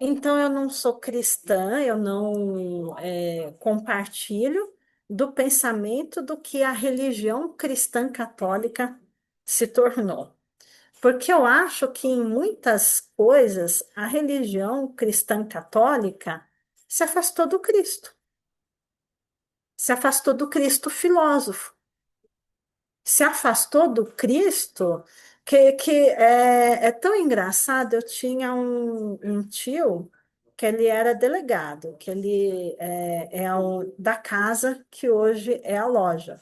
Então, eu não sou cristã, eu não compartilho do pensamento do que a religião cristã católica se tornou. Porque eu acho que em muitas coisas a religião cristã católica se afastou do Cristo, se afastou do Cristo filósofo, se afastou do Cristo que é tão engraçado. Eu tinha um tio que ele era delegado, que ele é o da casa que hoje é a loja.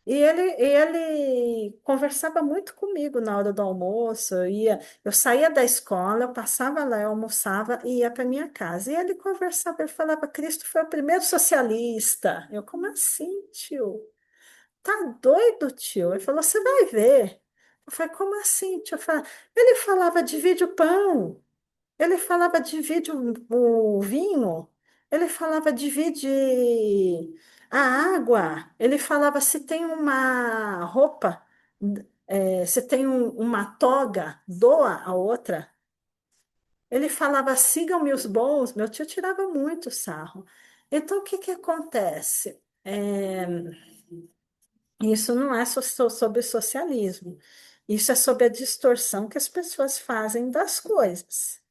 E ele conversava muito comigo na hora do almoço. Eu saía da escola, eu passava lá, eu almoçava e ia para minha casa. E ele conversava, ele falava: Cristo foi o primeiro socialista. Eu, como assim, tio? Tá doido, tio? Ele falou: você vai ver. Eu falei: como assim, tio? Ele falava: divide o pão. Ele falava: divide o vinho. Ele falava: divide a água. Ele falava: se tem uma roupa, se tem uma toga, doa a outra. Ele falava: sigam-me os bons. Meu tio tirava muito sarro. Então, o que que acontece? Isso não é sobre socialismo. Isso é sobre a distorção que as pessoas fazem das coisas.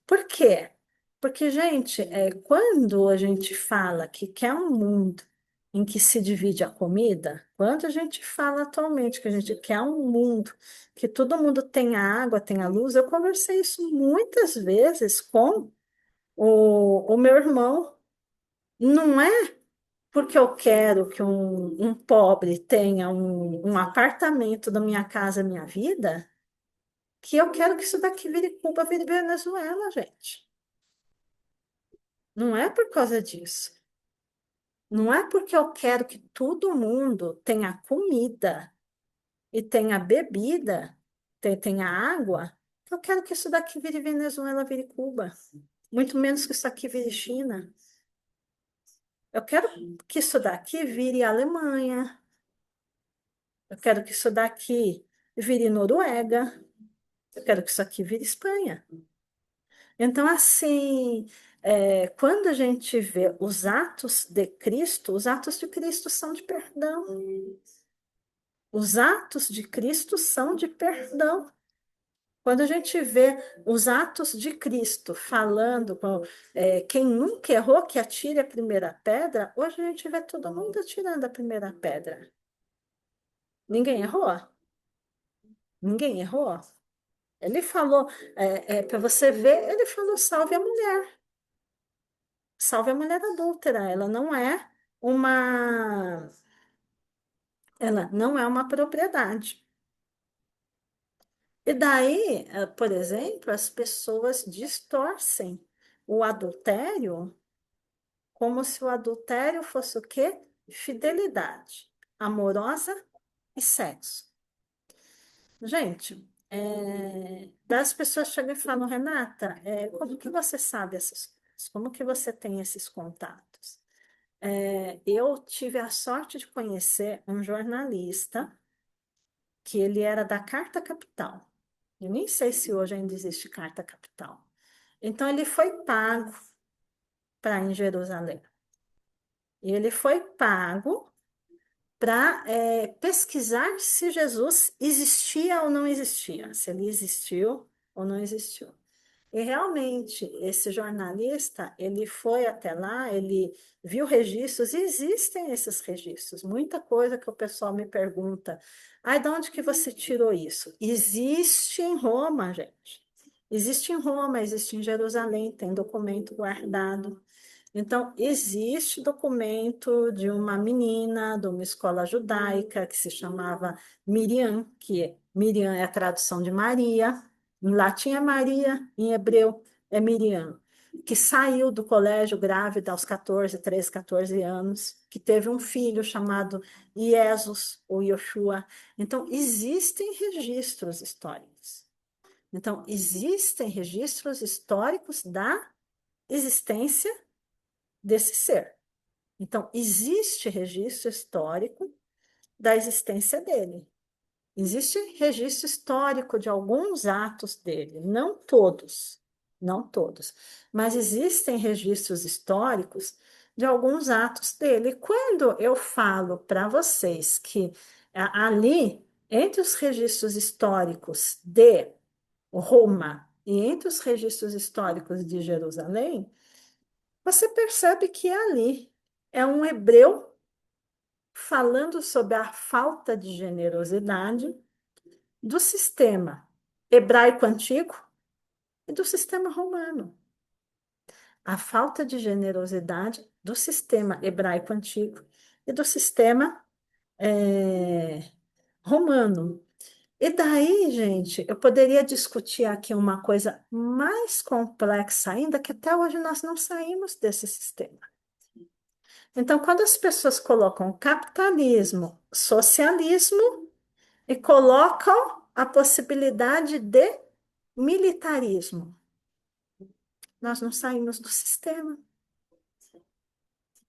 Por quê? Porque, gente, quando a gente fala que quer um mundo em que se divide a comida, quando a gente fala atualmente que a gente quer um mundo que todo mundo tenha água, tenha luz, eu conversei isso muitas vezes com o meu irmão. Não é porque eu quero que um pobre tenha um apartamento da minha casa, minha vida, que eu quero que isso daqui vire Cuba, vire Venezuela, gente. Não é por causa disso. Não é porque eu quero que todo mundo tenha comida e tenha bebida, tenha água, que eu quero que isso daqui vire Venezuela, vire Cuba. Muito menos que isso aqui vire China. Eu quero que isso daqui vire Alemanha. Eu quero que isso daqui vire Noruega. Eu quero que isso aqui vire Espanha. Então, assim, quando a gente vê os atos de Cristo, os atos de Cristo são de perdão. Os atos de Cristo são de perdão. Quando a gente vê os atos de Cristo falando com quem nunca errou, que atire a primeira pedra, hoje a gente vê todo mundo atirando a primeira pedra. Ninguém errou? Ninguém errou? Ele falou, para você ver, ele falou: salve a mulher adúltera. Uma, ela não é uma propriedade. E daí, por exemplo, as pessoas distorcem o adultério como se o adultério fosse o quê? Fidelidade amorosa e sexo. Gente, das pessoas chegam e falam: Renata, como que você sabe essas coisas? Como que você tem esses contatos? Eu tive a sorte de conhecer um jornalista que ele era da Carta Capital. Eu nem sei se hoje ainda existe Carta Capital. Então, ele foi pago para ir em Jerusalém. E ele foi pago para pesquisar se Jesus existia ou não existia, se ele existiu ou não existiu. E realmente, esse jornalista, ele foi até lá, ele viu registros, e existem esses registros. Muita coisa que o pessoal me pergunta: ai, de onde que você tirou isso? Existe em Roma, gente. Existe em Roma, existe em Jerusalém, tem documento guardado. Então, existe documento de uma menina de uma escola judaica que se chamava Miriam, Miriam é a tradução de Maria, em latim é Maria, em hebreu é Miriam, que saiu do colégio grávida aos 14, 13, 14 anos, que teve um filho chamado Iesus ou Yoshua. Então, existem registros históricos. Então, existem registros históricos da existência desse ser. Então, existe registro histórico da existência dele. Existe registro histórico de alguns atos dele, não todos, não todos, mas existem registros históricos de alguns atos dele. Quando eu falo para vocês que ali, entre os registros históricos de Roma e entre os registros históricos de Jerusalém, você percebe que ali é um hebreu falando sobre a falta de generosidade do sistema hebraico antigo e do sistema romano. A falta de generosidade do sistema hebraico antigo e do sistema romano. E daí, gente, eu poderia discutir aqui uma coisa mais complexa ainda, que até hoje nós não saímos desse sistema. Então, quando as pessoas colocam capitalismo, socialismo e colocam a possibilidade de militarismo, nós não saímos do sistema.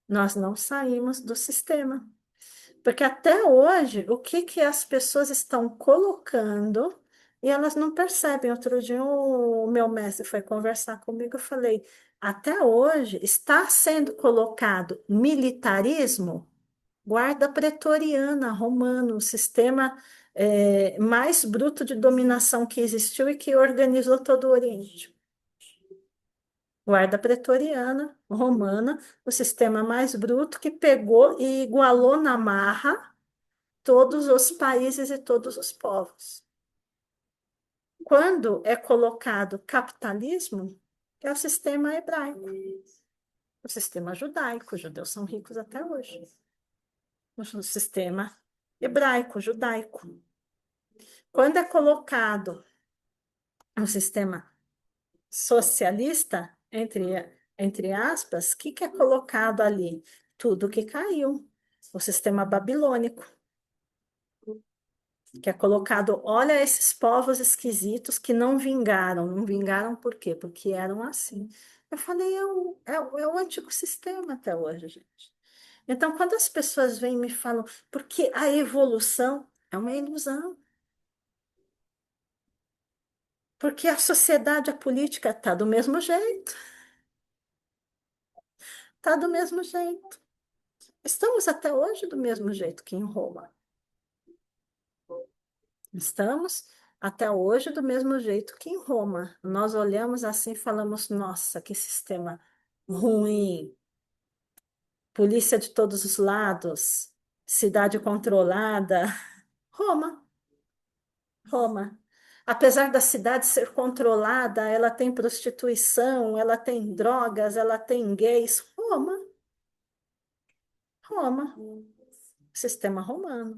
Nós não saímos do sistema. Porque até hoje, o que que as pessoas estão colocando e elas não percebem. Outro dia, o meu mestre foi conversar comigo, eu falei, até hoje está sendo colocado militarismo, guarda pretoriana, romano, o sistema mais bruto de dominação que existiu e que organizou todo o Oriente. Guarda pretoriana, romana, o sistema mais bruto que pegou e igualou na marra todos os países e todos os povos. Quando é colocado capitalismo, é o sistema hebraico, o sistema judaico. Os judeus são ricos até hoje. O sistema hebraico, judaico. Quando é colocado o sistema socialista, entre aspas, o que é colocado ali? Tudo que caiu. O sistema babilônico, que é colocado, olha esses povos esquisitos que não vingaram. Não vingaram por quê? Porque eram assim. Eu falei, é o antigo sistema até hoje, gente. Então, quando as pessoas vêm e me falam, porque a evolução é uma ilusão. Porque a sociedade, a política está do mesmo jeito. Está do mesmo jeito. Estamos até hoje do mesmo jeito que em Roma. Estamos até hoje do mesmo jeito que em Roma. Nós olhamos assim e falamos: nossa, que sistema ruim, polícia de todos os lados, cidade controlada. Roma, Roma. Apesar da cidade ser controlada, ela tem prostituição, ela tem drogas, ela tem gays. Roma, Roma, sistema romano.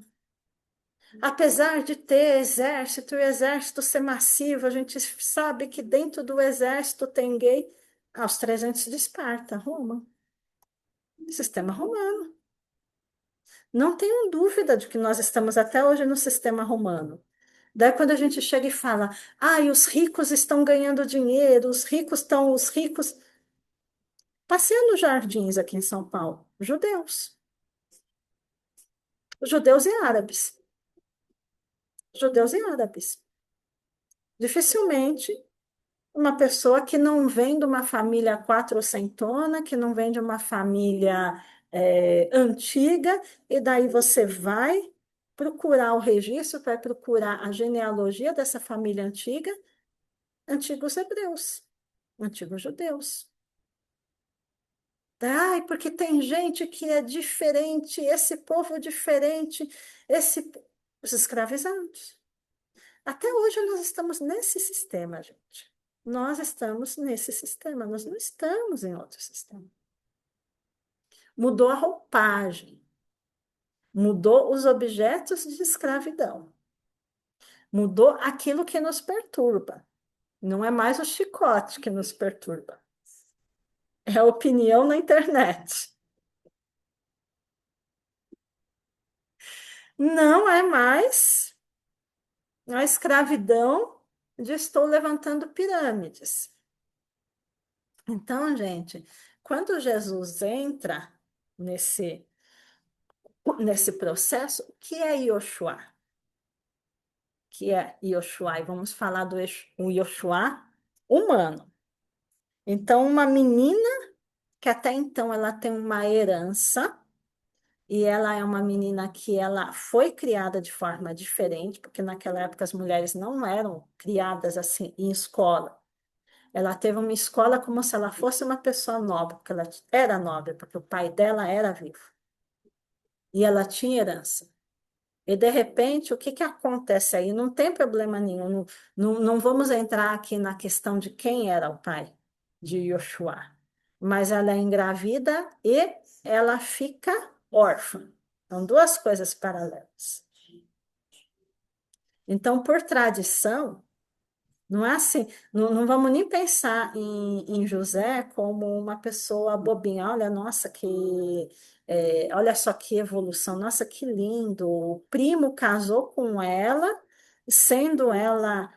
Apesar de ter exército e o exército ser massivo, a gente sabe que dentro do exército tem gay aos 300 de Esparta, Roma, sistema romano. Não tenho dúvida de que nós estamos até hoje no sistema romano. Daí quando a gente chega e fala, os ricos estão ganhando dinheiro, os ricos. Passei nos jardins aqui em São Paulo, judeus e árabes, judeus e árabes. Dificilmente uma pessoa que não vem de uma família quatrocentona, que não vem de uma família antiga, e daí você vai procurar o registro, vai procurar a genealogia dessa família antiga, antigos hebreus, antigos judeus. Porque tem gente que é diferente, esse povo diferente, os escravizados. Até hoje nós estamos nesse sistema, gente. Nós estamos nesse sistema, nós não estamos em outro sistema. Mudou a roupagem, mudou os objetos de escravidão, mudou aquilo que nos perturba. Não é mais o chicote que nos perturba, é a opinião na internet. Não é mais a escravidão de estou levantando pirâmides. Então, gente, quando Jesus entra nesse processo, o que é Yoshua? Que é Yoshua? E vamos falar do o Yoshua humano. Então, uma menina que até então ela tem uma herança, e ela é uma menina que ela foi criada de forma diferente, porque naquela época as mulheres não eram criadas assim em escola. Ela teve uma escola como se ela fosse uma pessoa nobre, porque ela era nobre, porque o pai dela era vivo e ela tinha herança. E de repente, o que que acontece aí? Não tem problema nenhum. Não vamos entrar aqui na questão de quem era o pai de Yoshua. Mas ela é engravida e ela fica órfã. São duas coisas paralelas. Então, por tradição, não é assim, não vamos nem pensar em José como uma pessoa bobinha. Olha, nossa, olha só que evolução, nossa, que lindo. O primo casou com ela, sendo ela,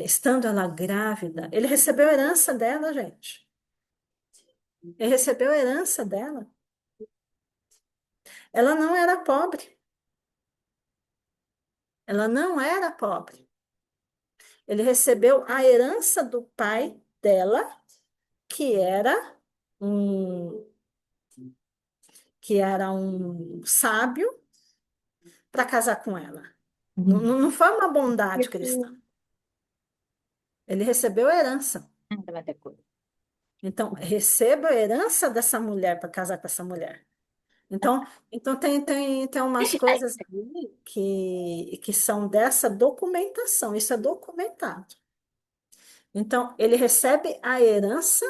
estando ela grávida. Ele recebeu a herança dela, gente. Ele recebeu a herança dela. Ela não era pobre. Ela não era pobre. Ele recebeu a herança do pai dela, que era um que era um sábio, para casar com ela. Não foi uma bondade cristã. Ele recebeu a herança. Então, receba a herança dessa mulher para casar com essa mulher. Então tem umas coisas ali que são dessa documentação. Isso é documentado. Então, ele recebe a herança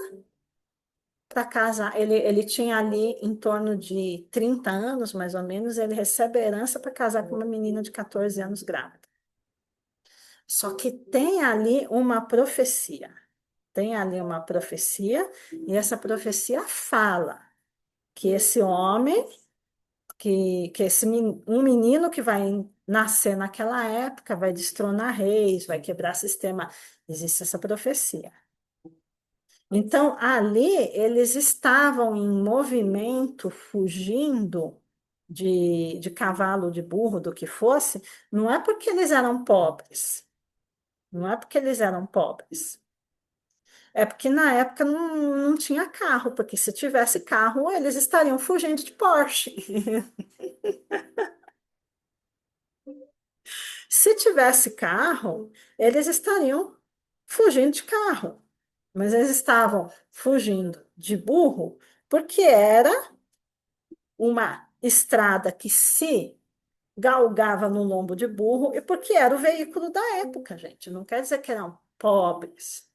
para casar. Ele tinha ali em torno de 30 anos, mais ou menos. Ele recebe a herança para casar com uma menina de 14 anos grávida. Só que tem ali uma profecia. Tem ali uma profecia, e essa profecia fala que esse homem, um menino que vai nascer naquela época, vai destronar reis, vai quebrar sistema. Existe essa profecia. Então, ali eles estavam em movimento, fugindo de cavalo, de burro, do que fosse, não é porque eles eram pobres. Não é porque eles eram pobres. É porque na época não tinha carro, porque se tivesse carro, eles estariam fugindo de Porsche. Se tivesse carro, eles estariam fugindo de carro. Mas eles estavam fugindo de burro porque era uma estrada que se galgava no lombo de burro e porque era o veículo da época, gente. Não quer dizer que eram pobres.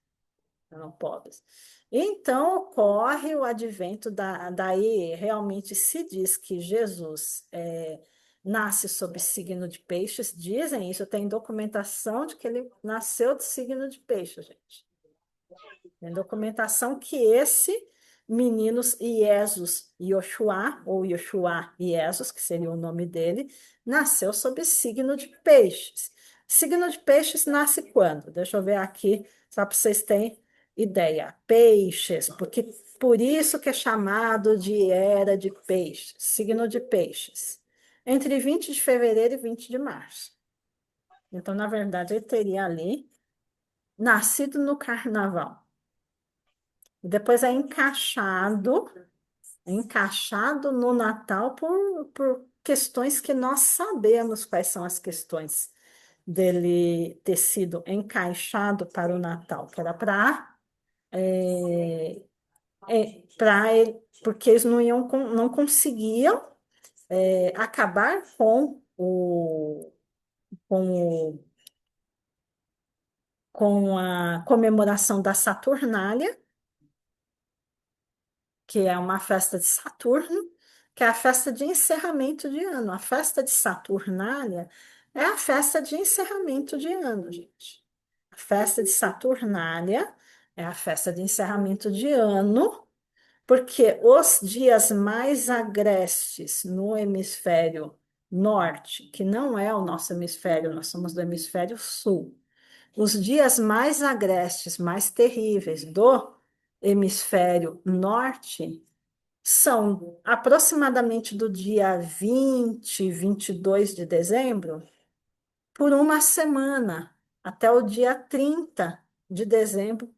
Eram pobres. Então ocorre o advento daí realmente se diz que Jesus nasce sob signo de peixes, dizem isso, tem documentação de que ele nasceu de signo de peixes, gente. Tem documentação que esse menino Iesus Yoshua, ou Yoshua Iesus, que seria o nome dele, nasceu sob signo de peixes. Signo de peixes nasce quando? Deixa eu ver aqui, só para vocês terem ideia. Peixes, porque por isso que é chamado de era de peixes, signo de peixes. Entre 20 de fevereiro e 20 de março. Então, na verdade, ele teria ali nascido no carnaval. Depois encaixado no Natal por questões que nós sabemos quais são as questões dele ter sido encaixado para o Natal, que era para ele, porque eles não conseguiam acabar com, o, com a comemoração da Saturnália, que é uma festa de Saturno, que é a festa de encerramento de ano. A festa de Saturnália é a festa de encerramento de ano, gente. A festa de Saturnália é a festa de encerramento de ano, porque os dias mais agrestes no hemisfério norte, que não é o nosso hemisfério, nós somos do hemisfério sul, os dias mais agrestes, mais terríveis do hemisfério norte são aproximadamente do dia 22 de dezembro, por uma semana, até o dia 30 de dezembro,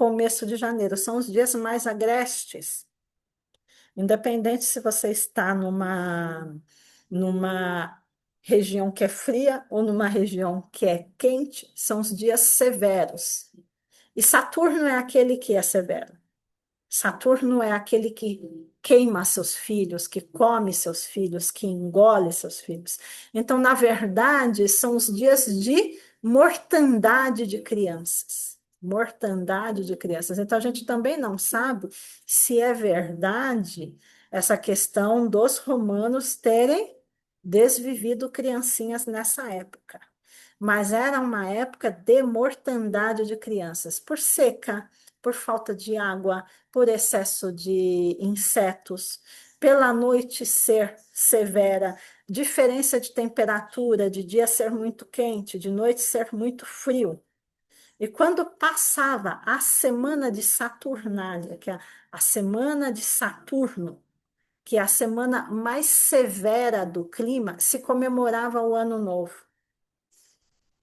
começo de janeiro, são os dias mais agrestes. Independente se você está numa região que é fria ou numa região que é quente, são os dias severos. E Saturno é aquele que é severo. Saturno é aquele que queima seus filhos, que come seus filhos, que engole seus filhos. Então, na verdade, são os dias de mortandade de crianças. Mortandade de crianças. Então, a gente também não sabe se é verdade essa questão dos romanos terem desvivido criancinhas nessa época. Mas era uma época de mortandade de crianças, por seca, por falta de água, por excesso de insetos, pela noite ser severa, diferença de temperatura, de dia ser muito quente, de noite ser muito frio. E quando passava a semana de Saturnália, que é a semana de Saturno, que é a semana mais severa do clima, se comemorava o Ano Novo.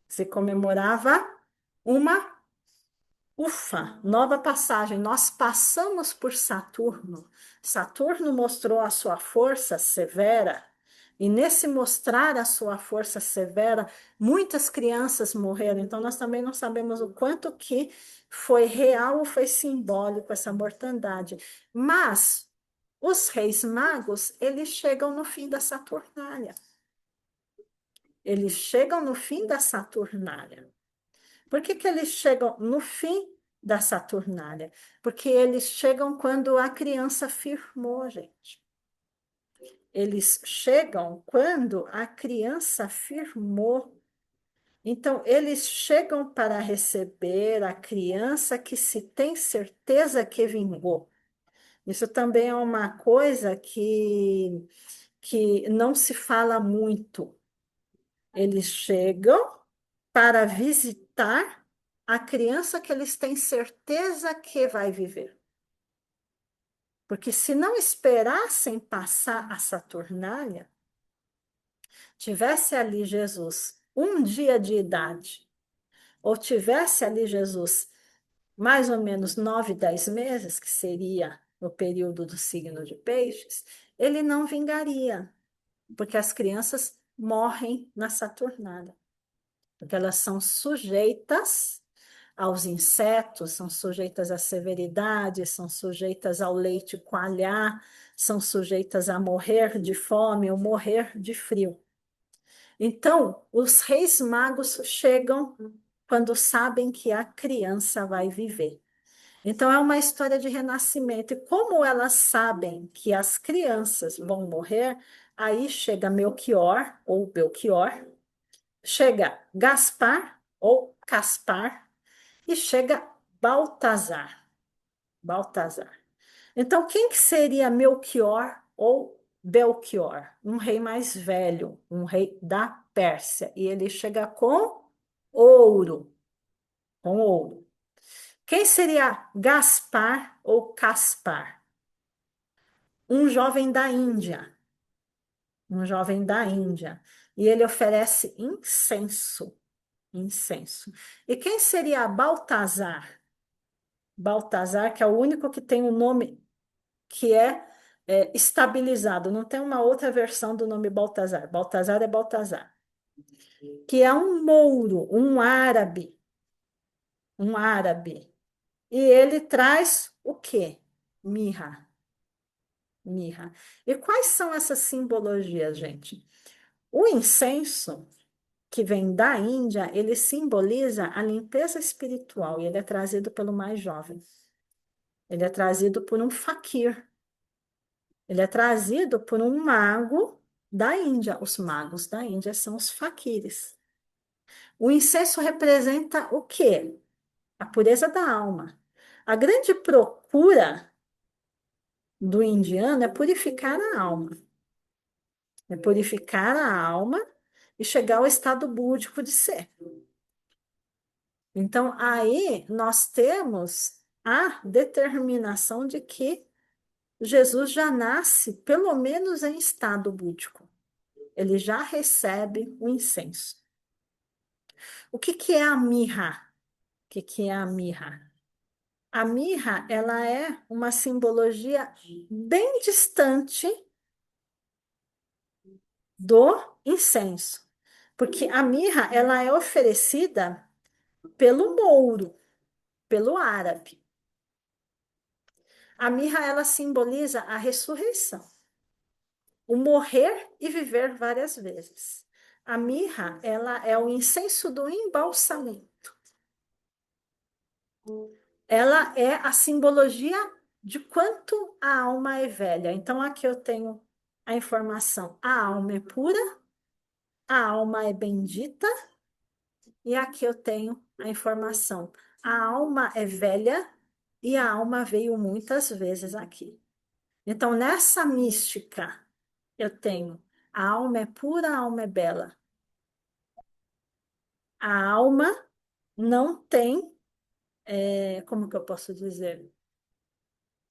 Se comemorava uma ufa, nova passagem. Nós passamos por Saturno. Saturno mostrou a sua força severa, e nesse mostrar a sua força severa, muitas crianças morreram. Então, nós também não sabemos o quanto que foi real ou foi simbólico essa mortandade. Mas os reis magos, eles chegam no fim da Saturnália. Eles chegam no fim da Saturnália. Por que que eles chegam no fim da Saturnália? Porque eles chegam quando a criança firmou, gente. Eles chegam quando a criança firmou. Então, eles chegam para receber a criança que se tem certeza que vingou. Isso também é uma coisa que não se fala muito. Eles chegam para visitar a criança que eles têm certeza que vai viver. Porque se não esperassem passar a Saturnália, tivesse ali Jesus um dia de idade, ou tivesse ali Jesus mais ou menos 9, 10 meses, que seria o período do signo de Peixes, ele não vingaria, porque as crianças morrem na Saturnália, porque elas são sujeitas aos insetos, são sujeitas à severidade, são sujeitas ao leite coalhar, são sujeitas a morrer de fome ou morrer de frio. Então, os reis magos chegam quando sabem que a criança vai viver. Então, é uma história de renascimento. E como elas sabem que as crianças vão morrer, aí chega Melchior, ou Belchior, chega Gaspar, ou Caspar, e chega Baltazar. Baltazar. Então, quem que seria Melchior ou Belchior? Um rei mais velho, um rei da Pérsia. E ele chega ouro, com ouro. Quem seria Gaspar ou Caspar? Um jovem da Índia. Um jovem da Índia. E ele oferece incenso. Incenso. E quem seria Baltazar? Baltazar, que é o único que tem um nome que é estabilizado, não tem uma outra versão do nome Baltazar. Baltazar é Baltazar, que é um mouro, um árabe. E ele traz o quê? Mirra, mirra. E quais são essas simbologias, gente? O incenso, que vem da Índia, ele simboliza a limpeza espiritual e ele é trazido pelo mais jovem. Ele é trazido por um faquir. Ele é trazido por um mago da Índia. Os magos da Índia são os faquires. O incenso representa o quê? A pureza da alma. A grande procura do indiano é purificar a alma. É purificar a alma e chegar ao estado búdico de ser. Então, aí nós temos a determinação de que Jesus já nasce, pelo menos em estado búdico. Ele já recebe o incenso. O que que é a mirra? O que que é a mirra? A mirra, ela é uma simbologia bem distante do incenso, porque a mirra, ela é oferecida pelo mouro, pelo árabe. A mirra, ela simboliza a ressurreição, o morrer e viver várias vezes. A mirra, ela é o incenso do embalsamento. Ela é a simbologia de quanto a alma é velha. Então, aqui eu tenho a informação: a alma é pura, a alma é bendita, e aqui eu tenho a informação: a alma é velha e a alma veio muitas vezes aqui. Então, nessa mística, eu tenho a alma é pura, a alma é bela. A alma não tem, como que eu posso dizer?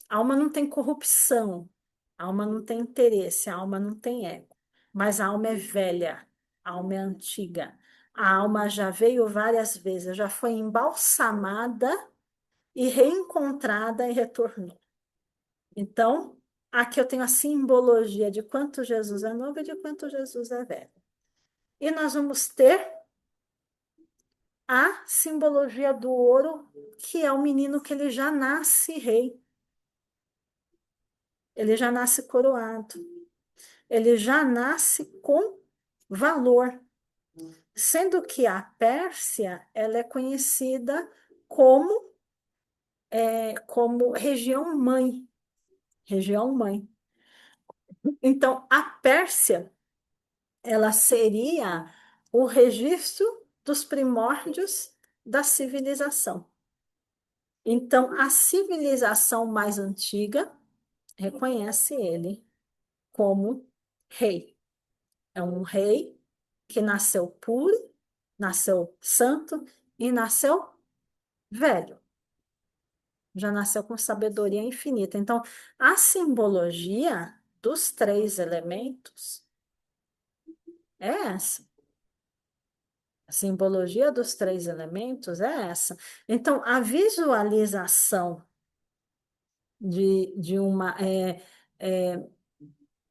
A alma não tem corrupção, a alma não tem interesse, a alma não tem ego. Mas a alma é velha, a alma é antiga. A alma já veio várias vezes, já foi embalsamada e reencontrada e retornou. Então, aqui eu tenho a simbologia de quanto Jesus é novo e de quanto Jesus é velho. E nós vamos ter a simbologia do ouro, que é o menino que ele já nasce rei, ele já nasce coroado, ele já nasce com valor, sendo que a Pérsia ela é conhecida como como região mãe. Então, a Pérsia ela seria o registro dos primórdios da civilização. Então, a civilização mais antiga reconhece ele como rei. É um rei que nasceu puro, nasceu santo e nasceu velho. Já nasceu com sabedoria infinita. Então, a simbologia dos três elementos é essa. A simbologia dos três elementos é essa. Então, a visualização de uma.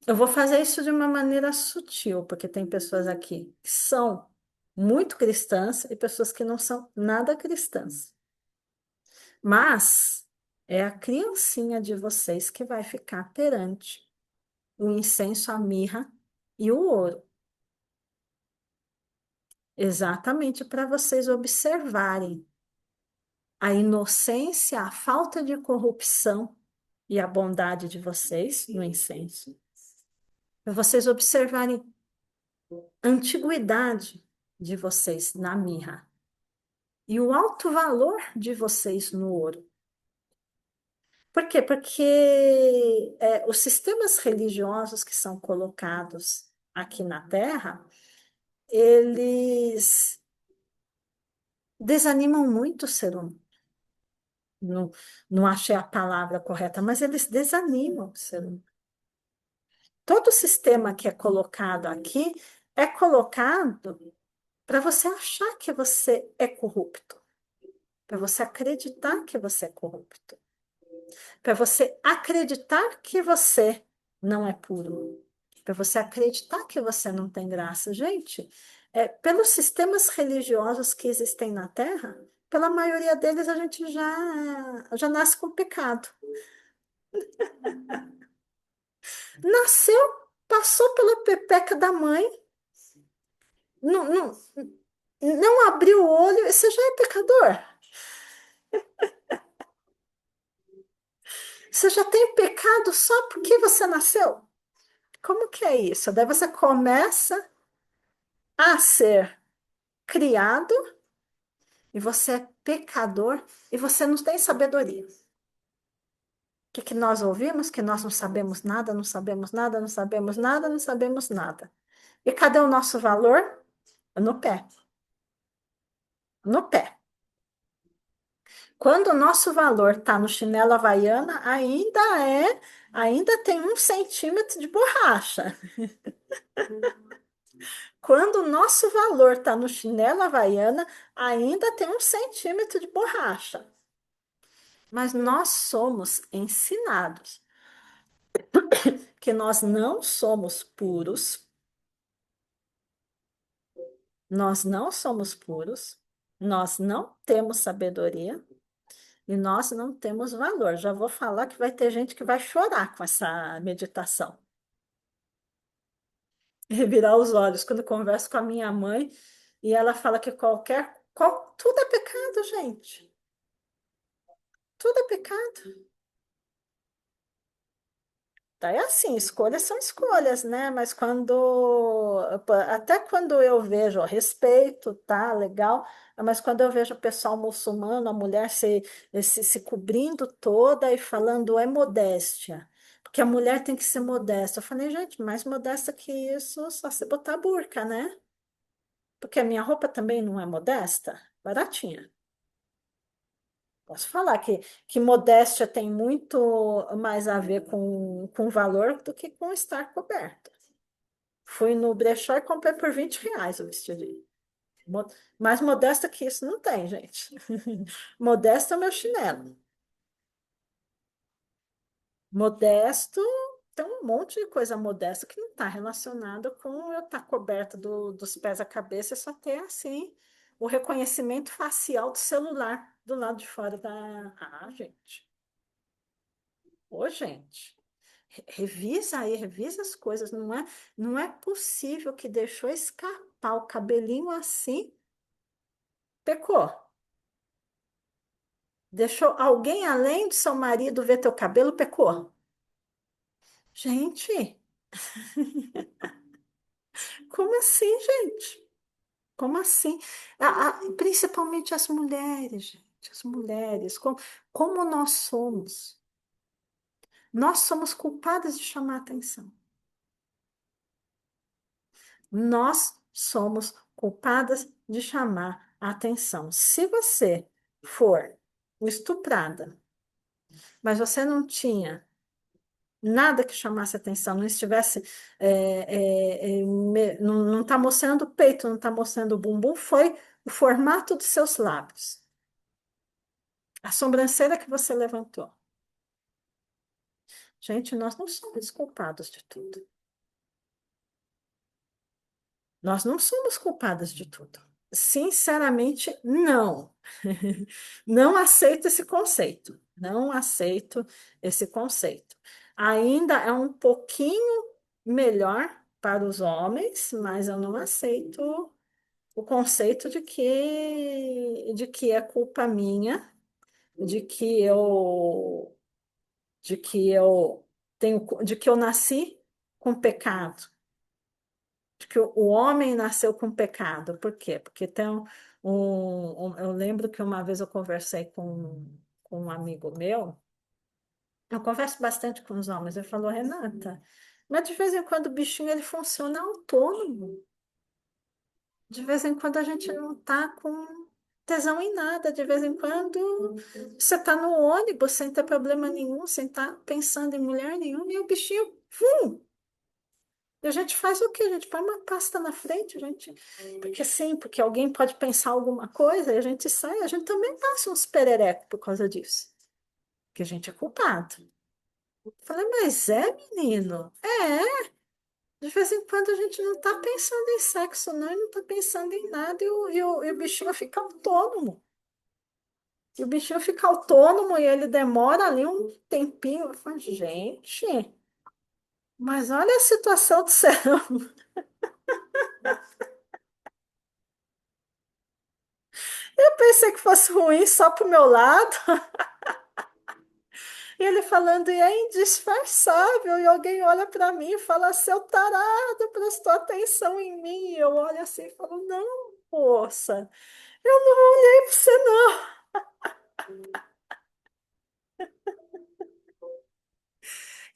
Eu vou fazer isso de uma maneira sutil, porque tem pessoas aqui que são muito cristãs e pessoas que não são nada cristãs. Mas é a criancinha de vocês que vai ficar perante o incenso, a mirra e o ouro. Exatamente para vocês observarem a inocência, a falta de corrupção e a bondade de vocês no incenso. Para vocês observarem a antiguidade de vocês na mirra e o alto valor de vocês no ouro. Por quê? Porque os sistemas religiosos que são colocados aqui na Terra, eles desanimam muito o ser humano. Não, não achei a palavra correta, mas eles desanimam o ser humano. Todo sistema que é colocado aqui é colocado para você achar que você é corrupto, para você acreditar que você é corrupto, para você acreditar que você não é puro, para você acreditar que você não tem graça. Gente, pelos sistemas religiosos que existem na Terra, pela maioria deles a gente já nasce com pecado. Nasceu, passou pela pepeca da mãe, não, não, não abriu o olho, você já é pecador. Você já tem pecado só porque você nasceu? Como que é isso? Daí você começa a ser criado e você é pecador e você não tem sabedoria. O que nós ouvimos? Que nós não sabemos nada, não sabemos nada, não sabemos nada, não sabemos nada. E cadê o nosso valor? No pé. No pé. Quando o nosso valor está no chinelo havaiana, ainda tem 1 centímetro de borracha. Quando o nosso valor está no chinelo havaiana, ainda tem 1 centímetro de borracha. Mas nós somos ensinados que nós não somos puros, nós não somos puros, nós não temos sabedoria e nós não temos valor. Já vou falar que vai ter gente que vai chorar com essa meditação. Revirar os olhos quando eu converso com a minha mãe e ela fala que tudo é pecado, gente. Tudo é pecado. Tá, é assim, escolhas são escolhas, né? Mas até quando eu vejo, ó, respeito, tá, legal, mas quando eu vejo o pessoal muçulmano, a mulher se cobrindo toda e falando é modéstia, porque a mulher tem que ser modesta. Eu falei, gente, mais modesta que isso, só se botar burca, né? Porque a minha roupa também não é modesta, baratinha. Posso falar que modéstia tem muito mais a ver com valor do que com estar coberta. Fui no brechó e comprei por R$ 20 o vestidinho. Mo- Mais modesta que isso não tem, gente. Modesto é o meu chinelo. Modesto tem um monte de coisa modesta que não está relacionada com eu estar coberta dos pés à cabeça e só ter assim o reconhecimento facial do celular do lado de fora da. Ah, gente. Ô, gente. Revisa aí, revisa as coisas. Não é possível que deixou escapar o cabelinho assim, pecou. Deixou alguém além do seu marido ver teu cabelo, pecou. Gente, como assim, gente? Como assim? Principalmente as mulheres, gente, as mulheres. Como nós somos? Nós somos culpadas de chamar atenção. Nós somos culpadas de chamar a atenção. Se você for estuprada, mas você não tinha nada que chamasse atenção, não estivesse, não está mostrando o peito, não está mostrando o bumbum, foi o formato dos seus lábios, a sobrancelha que você levantou. Gente, nós não somos culpados de tudo. Nós não somos culpadas de tudo. Sinceramente, não. Não aceito esse conceito. Não aceito esse conceito. Ainda é um pouquinho melhor para os homens, mas eu não aceito o conceito de que é culpa minha, de que eu de que eu de que eu nasci com pecado, de que o homem nasceu com pecado. Por quê? Porque tem eu lembro que uma vez eu conversei com um amigo meu, eu converso bastante com os homens, ele falou, Renata, mas de vez em quando o bichinho ele funciona autônomo. De vez em quando a gente não tá com tesão em nada. De vez em quando você tá no ônibus sem ter problema nenhum, sem estar pensando em mulher nenhuma, e o bichinho, e a gente faz o quê? A gente põe uma pasta na frente, a gente. Porque sim, porque alguém pode pensar alguma coisa e a gente sai, a gente também passa uns perereco por causa disso. Porque a gente é culpado. Eu falei, mas é, menino? É. De vez em quando a gente não está pensando em sexo, não, e não está pensando em nada, e o bichinho fica autônomo. E o bichinho fica autônomo e ele demora ali um tempinho. Eu falo, gente, mas olha a situação do céu. Eu pensei que fosse ruim só pro meu lado. E ele falando, e é indisfarçável. E alguém olha para mim e fala, seu tarado, prestou atenção em mim. E eu olho assim e falo, não, moça, eu não olhei para você, não.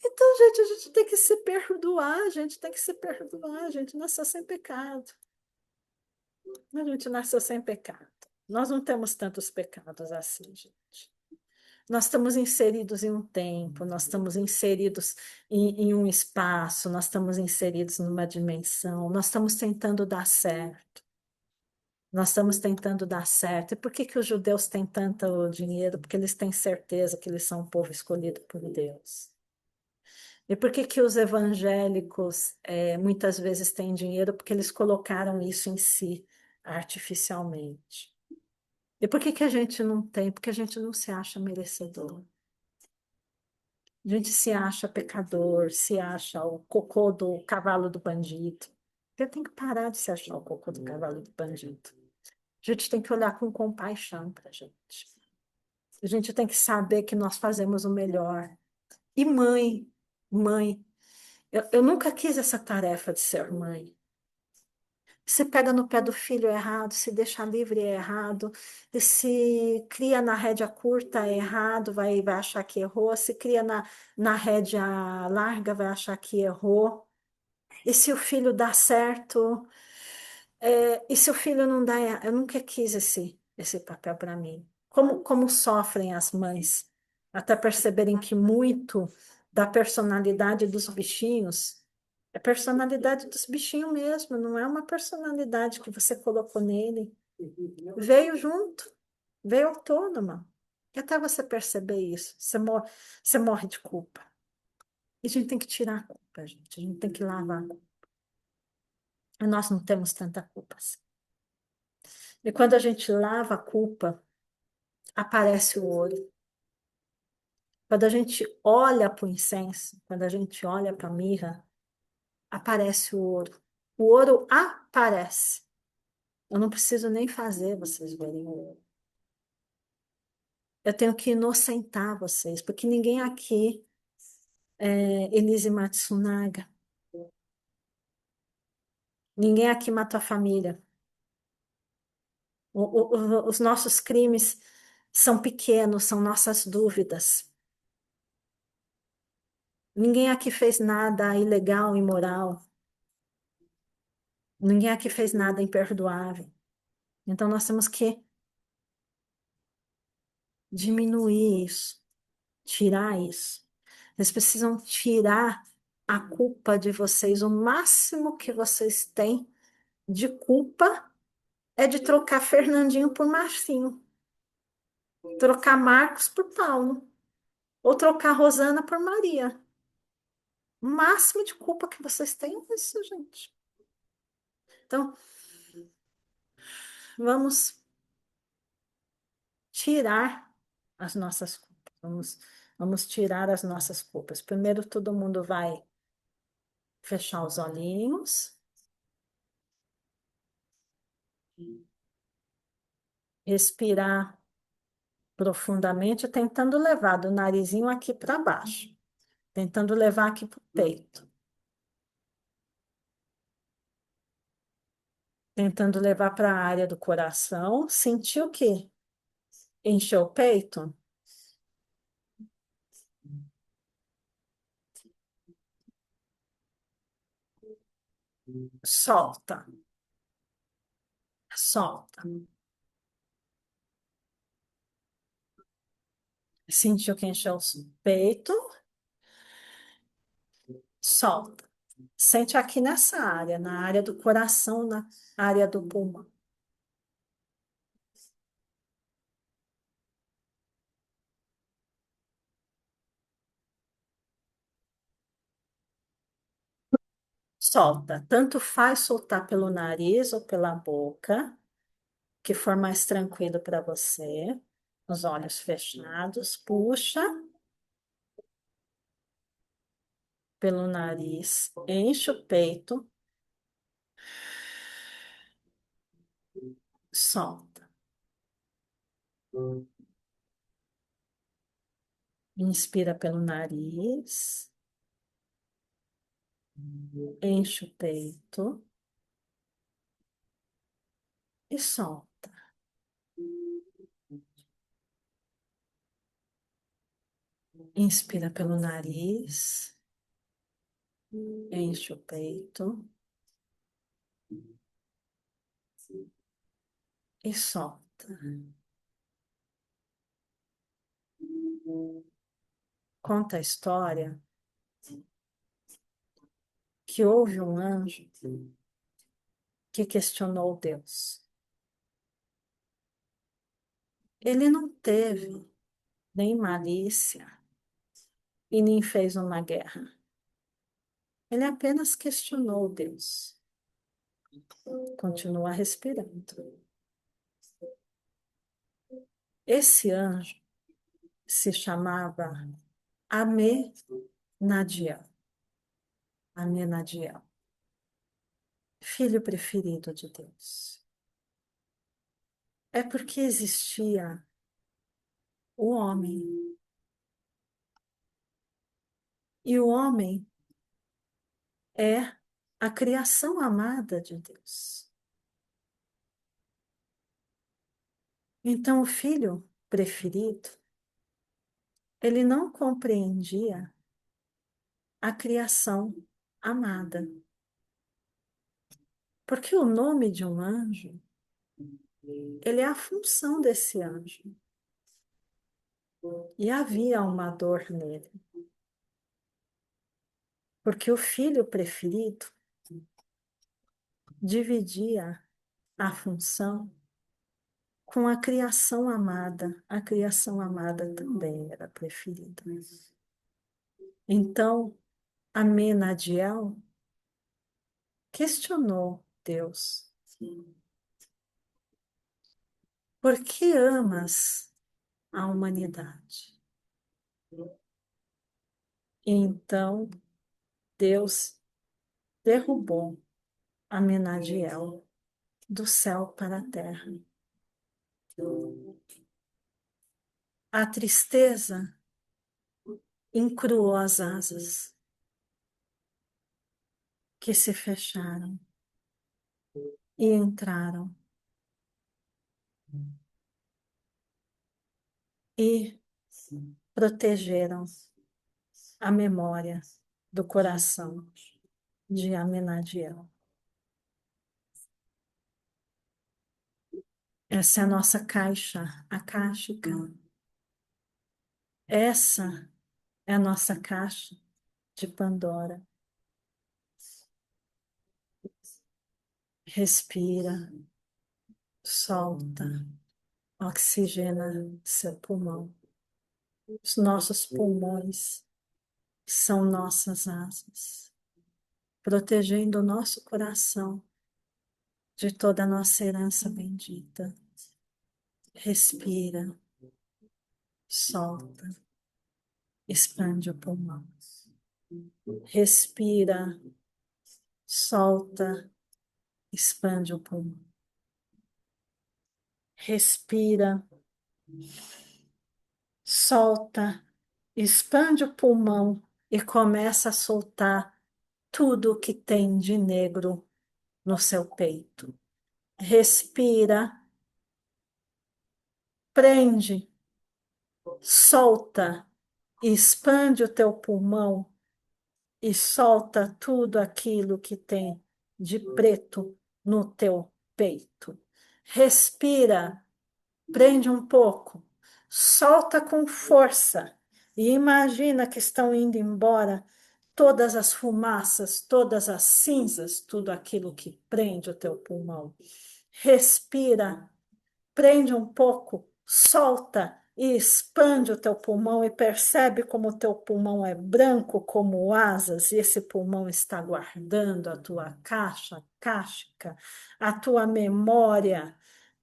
Então, gente, a gente tem que se perdoar, a gente tem que se perdoar, a gente nasceu sem pecado. A gente nasceu sem pecado. Nós não temos tantos pecados assim, gente. Nós estamos inseridos em um tempo, nós estamos inseridos em um espaço, nós estamos inseridos numa dimensão, nós estamos tentando dar certo. Nós estamos tentando dar certo. E por que que os judeus têm tanto dinheiro? Porque eles têm certeza que eles são um povo escolhido por Deus. E por que que os evangélicos muitas vezes têm dinheiro? Porque eles colocaram isso em si artificialmente. E por que que a gente não tem? Porque a gente não se acha merecedor. A gente se acha pecador, se acha o cocô do cavalo do bandido. Você tem que parar de se achar o cocô do cavalo do bandido. A gente tem que olhar com compaixão para a gente. A gente tem que saber que nós fazemos o melhor. E mãe, eu nunca quis essa tarefa de ser mãe. Se pega no pé do filho é errado, se deixa livre é errado, e se cria na rédea curta é errado, vai achar que errou, se cria na rédea larga vai achar que errou. E se o filho dá certo, e se o filho não dá, eu nunca quis esse papel para mim. Como sofrem as mães, até perceberem que muito da personalidade dos bichinhos é personalidade dos bichinhos mesmo, não é uma personalidade que você colocou nele. Veio junto, veio autônoma. E até você perceber isso, você morre de culpa. E a gente tem que tirar a culpa, gente. A gente tem que lavar a culpa. E nós não temos tanta culpa assim. E quando a gente lava a culpa, aparece o ouro. Quando a gente olha para o incenso, quando a gente olha para a mirra, aparece o ouro. O ouro aparece. Eu não preciso nem fazer vocês verem o ouro. Eu tenho que inocentar vocês, porque ninguém aqui Elise Matsunaga. Ninguém aqui matou a família. Os nossos crimes são pequenos, são nossas dúvidas. Ninguém aqui fez nada ilegal, imoral. Ninguém aqui fez nada imperdoável. Então nós temos que diminuir isso, tirar isso. Vocês precisam tirar a culpa de vocês. O máximo que vocês têm de culpa é de trocar Fernandinho por Marcinho, trocar Marcos por Paulo, ou trocar Rosana por Maria. O máximo de culpa que vocês têm é isso, gente. Então, vamos tirar as nossas culpas. Vamos tirar as nossas culpas. Primeiro, todo mundo vai fechar os olhinhos, respirar profundamente, tentando levar do narizinho aqui para baixo, tentando levar aqui para o peito, tentando levar para a área do coração. Sentiu que encheu o peito? Solta, solta. Sentiu que encheu o peito? Solta. Sente aqui nessa área, na área do coração, na área do pulmão. Solta. Tanto faz soltar pelo nariz ou pela boca, que for mais tranquilo para você. Os olhos fechados. Puxa pelo nariz, enche o peito, solta. Inspira pelo nariz, enche o peito e solta. Inspira pelo nariz, enche o peito e solta. Conta a história que houve um anjo que questionou Deus. Ele não teve nem malícia e nem fez uma guerra. Ele apenas questionou Deus. Continua respirando. Esse anjo se chamava Amenadiel. Amenadiel, filho preferido de Deus. É porque existia o homem. E o homem é a criação amada de Deus. Então, o filho preferido, ele não compreendia a criação amada. Porque o nome de um anjo, ele é a função desse anjo. E havia uma dor nele. Porque o filho preferido dividia a função com a criação amada. A criação amada também era preferida. Então, Amenadiel questionou Deus: por que amas a humanidade? E então, Deus derrubou Amenadiel do céu para a terra. A tristeza encruou as asas que se fecharam e entraram e protegeram a memória do coração de Amenadiel. Essa é a nossa caixa acástica. Essa é a nossa caixa de Pandora. Respira, solta, oxigena seu pulmão. Os nossos pulmões são nossas asas, protegendo o nosso coração de toda a nossa herança bendita. Respira, solta, expande o pulmão. Respira, solta, expande o pulmão. Respira, solta, expande o pulmão e começa a soltar tudo o que tem de negro no seu peito. Respira, prende, solta, expande o teu pulmão e solta tudo aquilo que tem de preto no teu peito. Respira, prende um pouco, solta com força e imagina que estão indo embora todas as fumaças, todas as cinzas, tudo aquilo que prende o teu pulmão. Respira, prende um pouco, solta e expande o teu pulmão e percebe como o teu pulmão é branco como asas e esse pulmão está guardando a tua caixa cástica, a tua memória,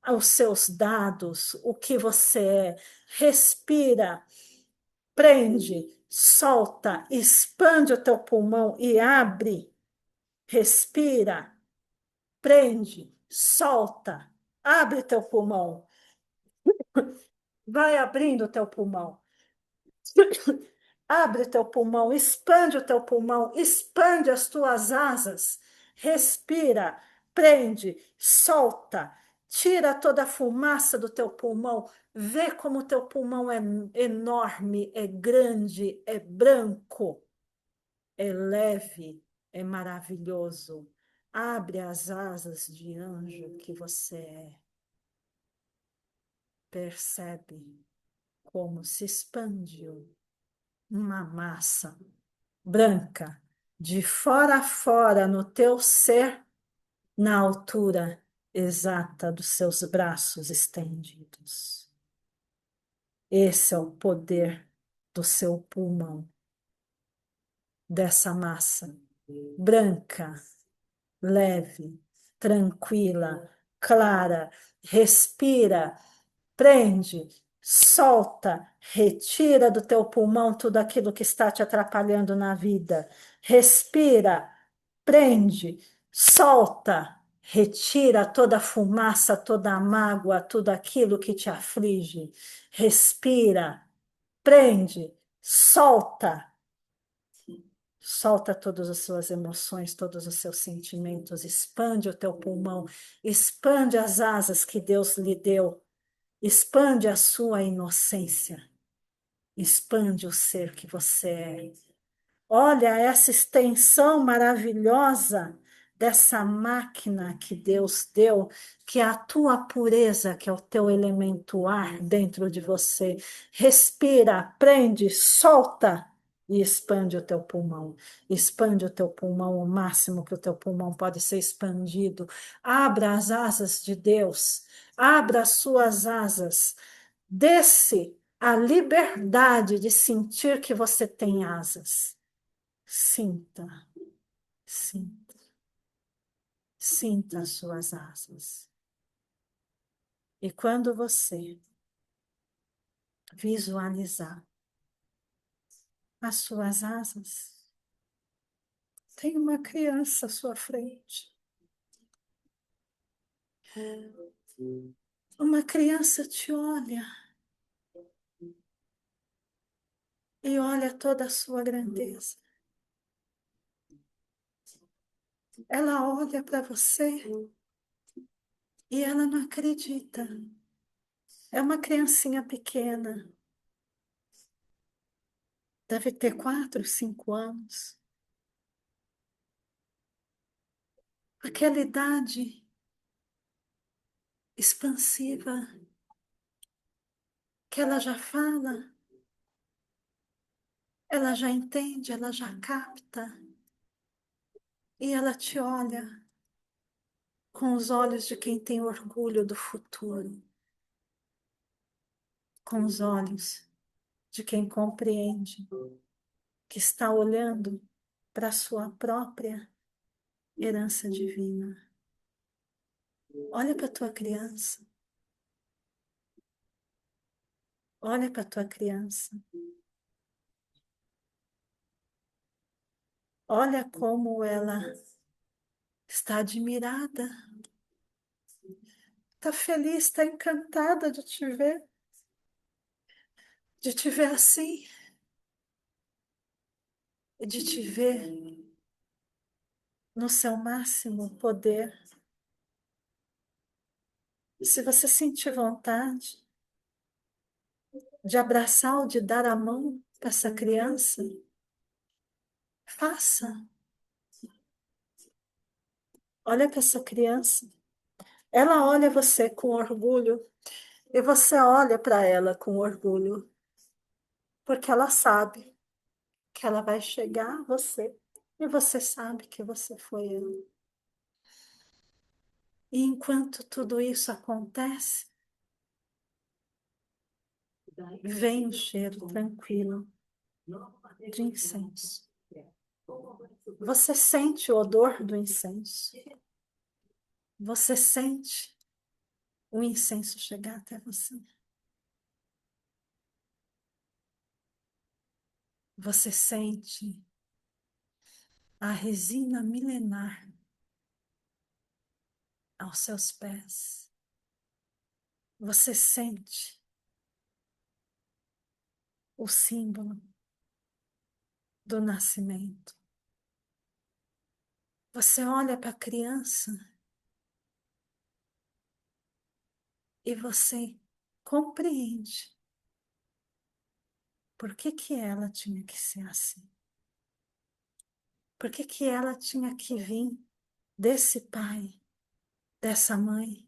os seus dados, o que você é. Respira, prende, solta, expande o teu pulmão e abre. Respira, prende, solta, abre teu pulmão. Vai abrindo o teu pulmão. Abre teu pulmão, expande o teu pulmão, expande as tuas asas. Respira, prende, solta, tira toda a fumaça do teu pulmão. Vê como o teu pulmão é enorme, é grande, é branco, é leve, é maravilhoso. Abre as asas de anjo que você é. Percebe como se expandiu uma massa branca, de fora a fora no teu ser, na altura exata dos seus braços estendidos. Esse é o poder do seu pulmão, dessa massa branca, leve, tranquila, clara. Respira, prende, solta, retira do teu pulmão tudo aquilo que está te atrapalhando na vida. Respira, prende, solta, retira toda a fumaça, toda a mágoa, tudo aquilo que te aflige. Respira, prende, solta. Solta todas as suas emoções, todos os seus sentimentos, expande o teu pulmão, expande as asas que Deus lhe deu, expande a sua inocência, expande o ser que você é. Olha essa extensão maravilhosa dessa máquina que Deus deu, que é a tua pureza, que é o teu elemento ar dentro de você. Respira, prende, solta e expande o teu pulmão. Expande o teu pulmão o máximo que o teu pulmão pode ser expandido. Abra as asas de Deus. Abra as suas asas. Desce a liberdade de sentir que você tem asas. Sinta, sinta, sinta as suas asas. E quando você visualizar as suas asas, tem uma criança à sua frente. Uma criança te olha e olha toda a sua grandeza. Ela olha para você e ela não acredita. É uma criancinha pequena, deve ter 4, 5 anos. Aquela idade expansiva que ela já fala, ela já entende, ela já capta. E ela te olha com os olhos de quem tem orgulho do futuro, com os olhos de quem compreende que está olhando para a sua própria herança divina. Olha para a tua criança. Olha para a tua criança. Olha como ela está admirada, está feliz, está encantada de te ver assim, de te ver no seu máximo poder. Se você sentir vontade de abraçar ou de dar a mão para essa criança, faça. Olha para essa criança. Ela olha você com orgulho e você olha para ela com orgulho, porque ela sabe que ela vai chegar a você e você sabe que você foi ela. E enquanto tudo isso acontece, vem o cheiro tranquilo de incenso. Você sente o odor do incenso. Você sente o incenso chegar até você. Você sente a resina milenar aos seus pés. Você sente o símbolo do nascimento. Você olha para a criança e você compreende por que que ela tinha que ser assim. Por que que ela tinha que vir desse pai, dessa mãe?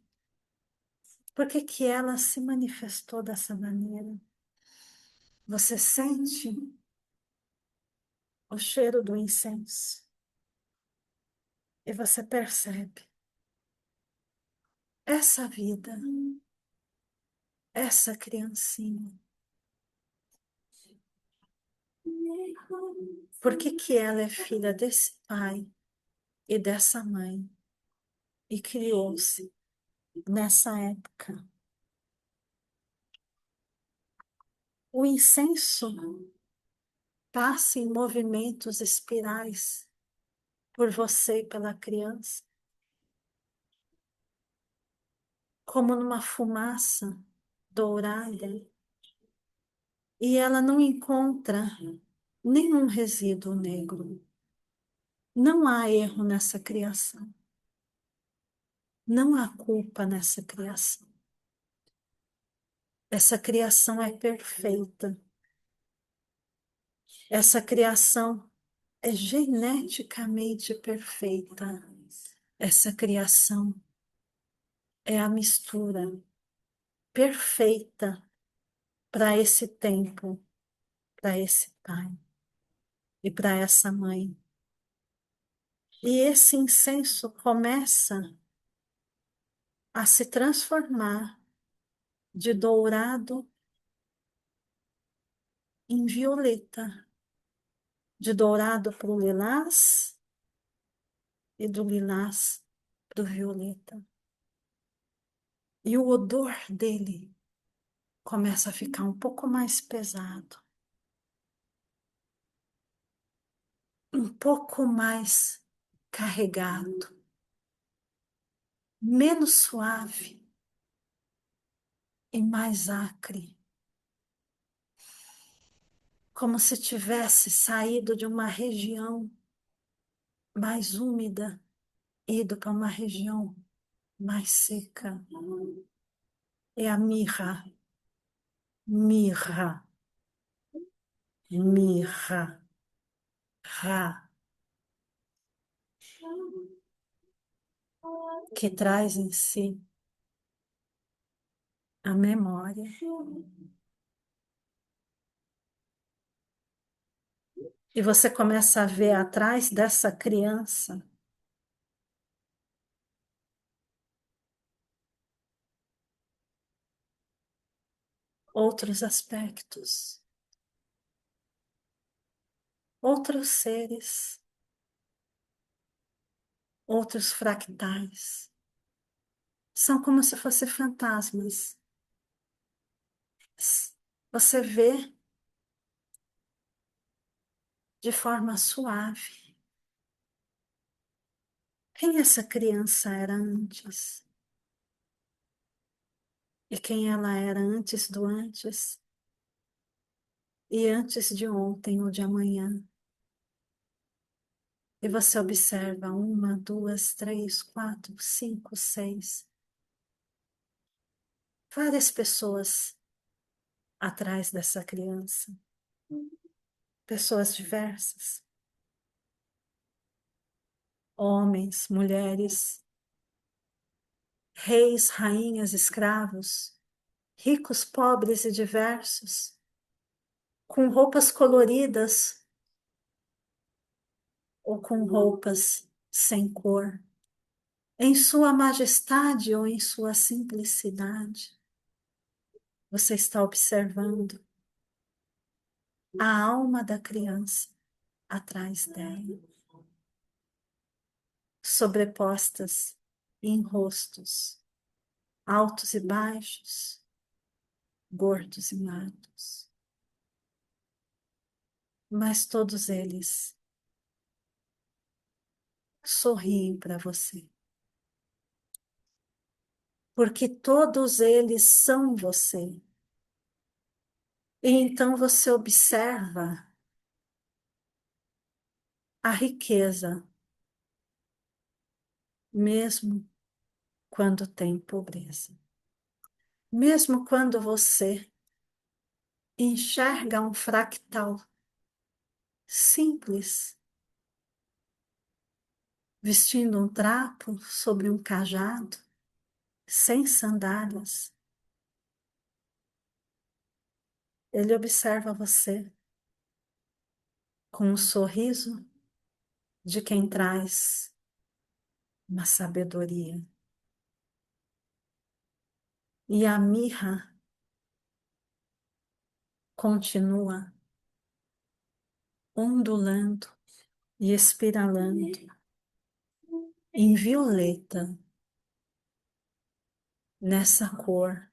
Por que que ela se manifestou dessa maneira? Você sente o cheiro do incenso e você percebe essa vida, essa criancinha Por que que ela é filha desse pai e dessa mãe e criou-se nessa época? O incenso passa em movimentos espirais por você e pela criança, como numa fumaça dourada, e ela não encontra nenhum resíduo negro. Não há erro nessa criação. Não há culpa nessa criação. Essa criação é perfeita. Essa criação é geneticamente perfeita. Essa criação é a mistura perfeita para esse tempo, para esse pai e para essa mãe. E esse incenso começa a se transformar de dourado em violeta, de dourado para o lilás e do lilás para o violeta. E o odor dele começa a ficar um pouco mais pesado, um pouco mais carregado, menos suave e mais acre, como se tivesse saído de uma região mais úmida, ido para uma região mais seca. É a mirra, mirra, mirra, ra, que traz em si a memória. E você começa a ver atrás dessa criança outros aspectos, outros seres, outros fractais. São como se fossem fantasmas. Você vê de forma suave quem essa criança era antes e quem ela era antes do antes e antes de ontem ou de amanhã. E você observa uma, duas, três, quatro, cinco, seis, várias pessoas atrás dessa criança, pessoas diversas, homens, mulheres, reis, rainhas, escravos, ricos, pobres e diversos, com roupas coloridas ou com roupas sem cor, em sua majestade ou em sua simplicidade. Você está observando a alma da criança atrás dela, sobrepostas em rostos, altos e baixos, gordos e magros, mas todos eles sorriem para você, porque todos eles são você. E então você observa a riqueza, mesmo quando tem pobreza. Mesmo quando você enxerga um fractal simples, vestindo um trapo sobre um cajado, sem sandálias, ele observa você com um sorriso de quem traz uma sabedoria. E a mirra continua ondulando e espiralando em violeta, nessa cor,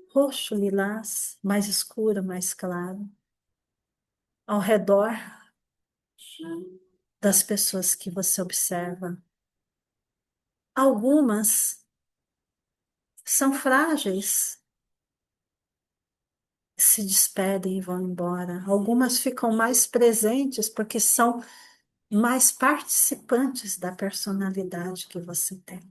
roxo, lilás, mais escuro, mais claro, ao redor das pessoas que você observa. Algumas são frágeis, se despedem e vão embora. Algumas ficam mais presentes porque são mais participantes da personalidade que você tem.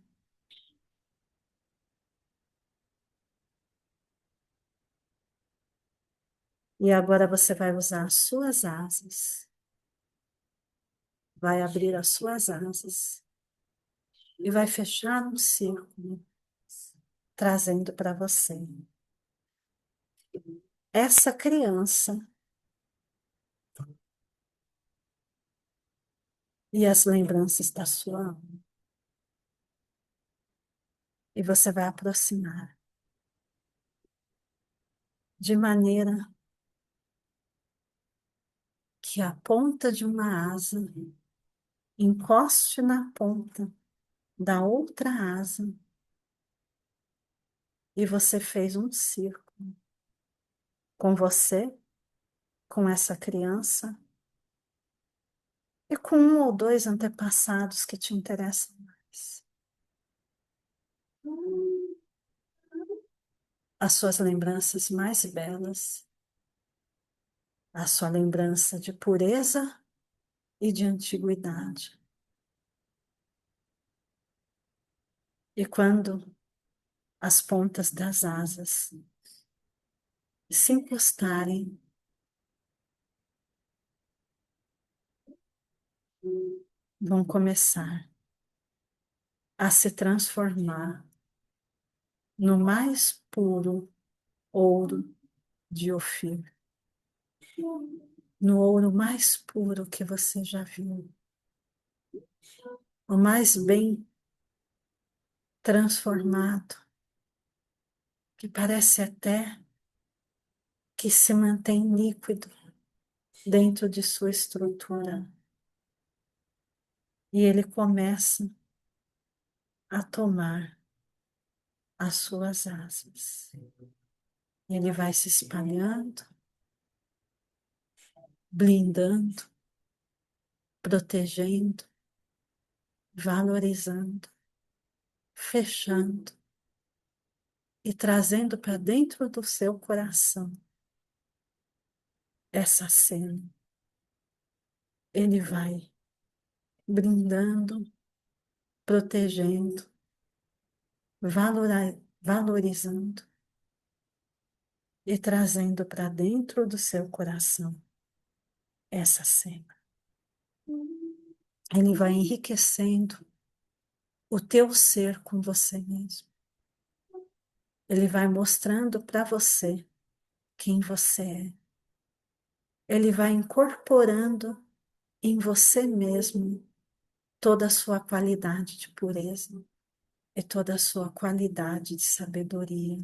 E agora você vai usar as suas asas, vai abrir as suas asas e vai fechar um círculo, trazendo para você essa criança e as lembranças da sua alma. E você vai aproximar de maneira que a ponta de uma asa encoste na ponta da outra asa e você fez um círculo com você, com essa criança e com um ou dois antepassados que te interessam mais. As suas lembranças mais belas, a sua lembrança de pureza e de antiguidade. E quando as pontas das asas se encostarem, vão começar a se transformar no mais puro ouro de Ofir, no ouro mais puro que você já viu, o mais bem transformado, que parece até que se mantém líquido dentro de sua estrutura. E ele começa a tomar as suas asas. Ele vai se espalhando, blindando, protegendo, valorizando, fechando e trazendo para dentro do seu coração essa cena. Ele vai brindando, protegendo, valorizando e trazendo para dentro do seu coração essa cena. Ele vai enriquecendo o teu ser com você mesmo. Ele vai mostrando para você quem você é. Ele vai incorporando em você mesmo toda a sua qualidade de pureza e toda a sua qualidade de sabedoria.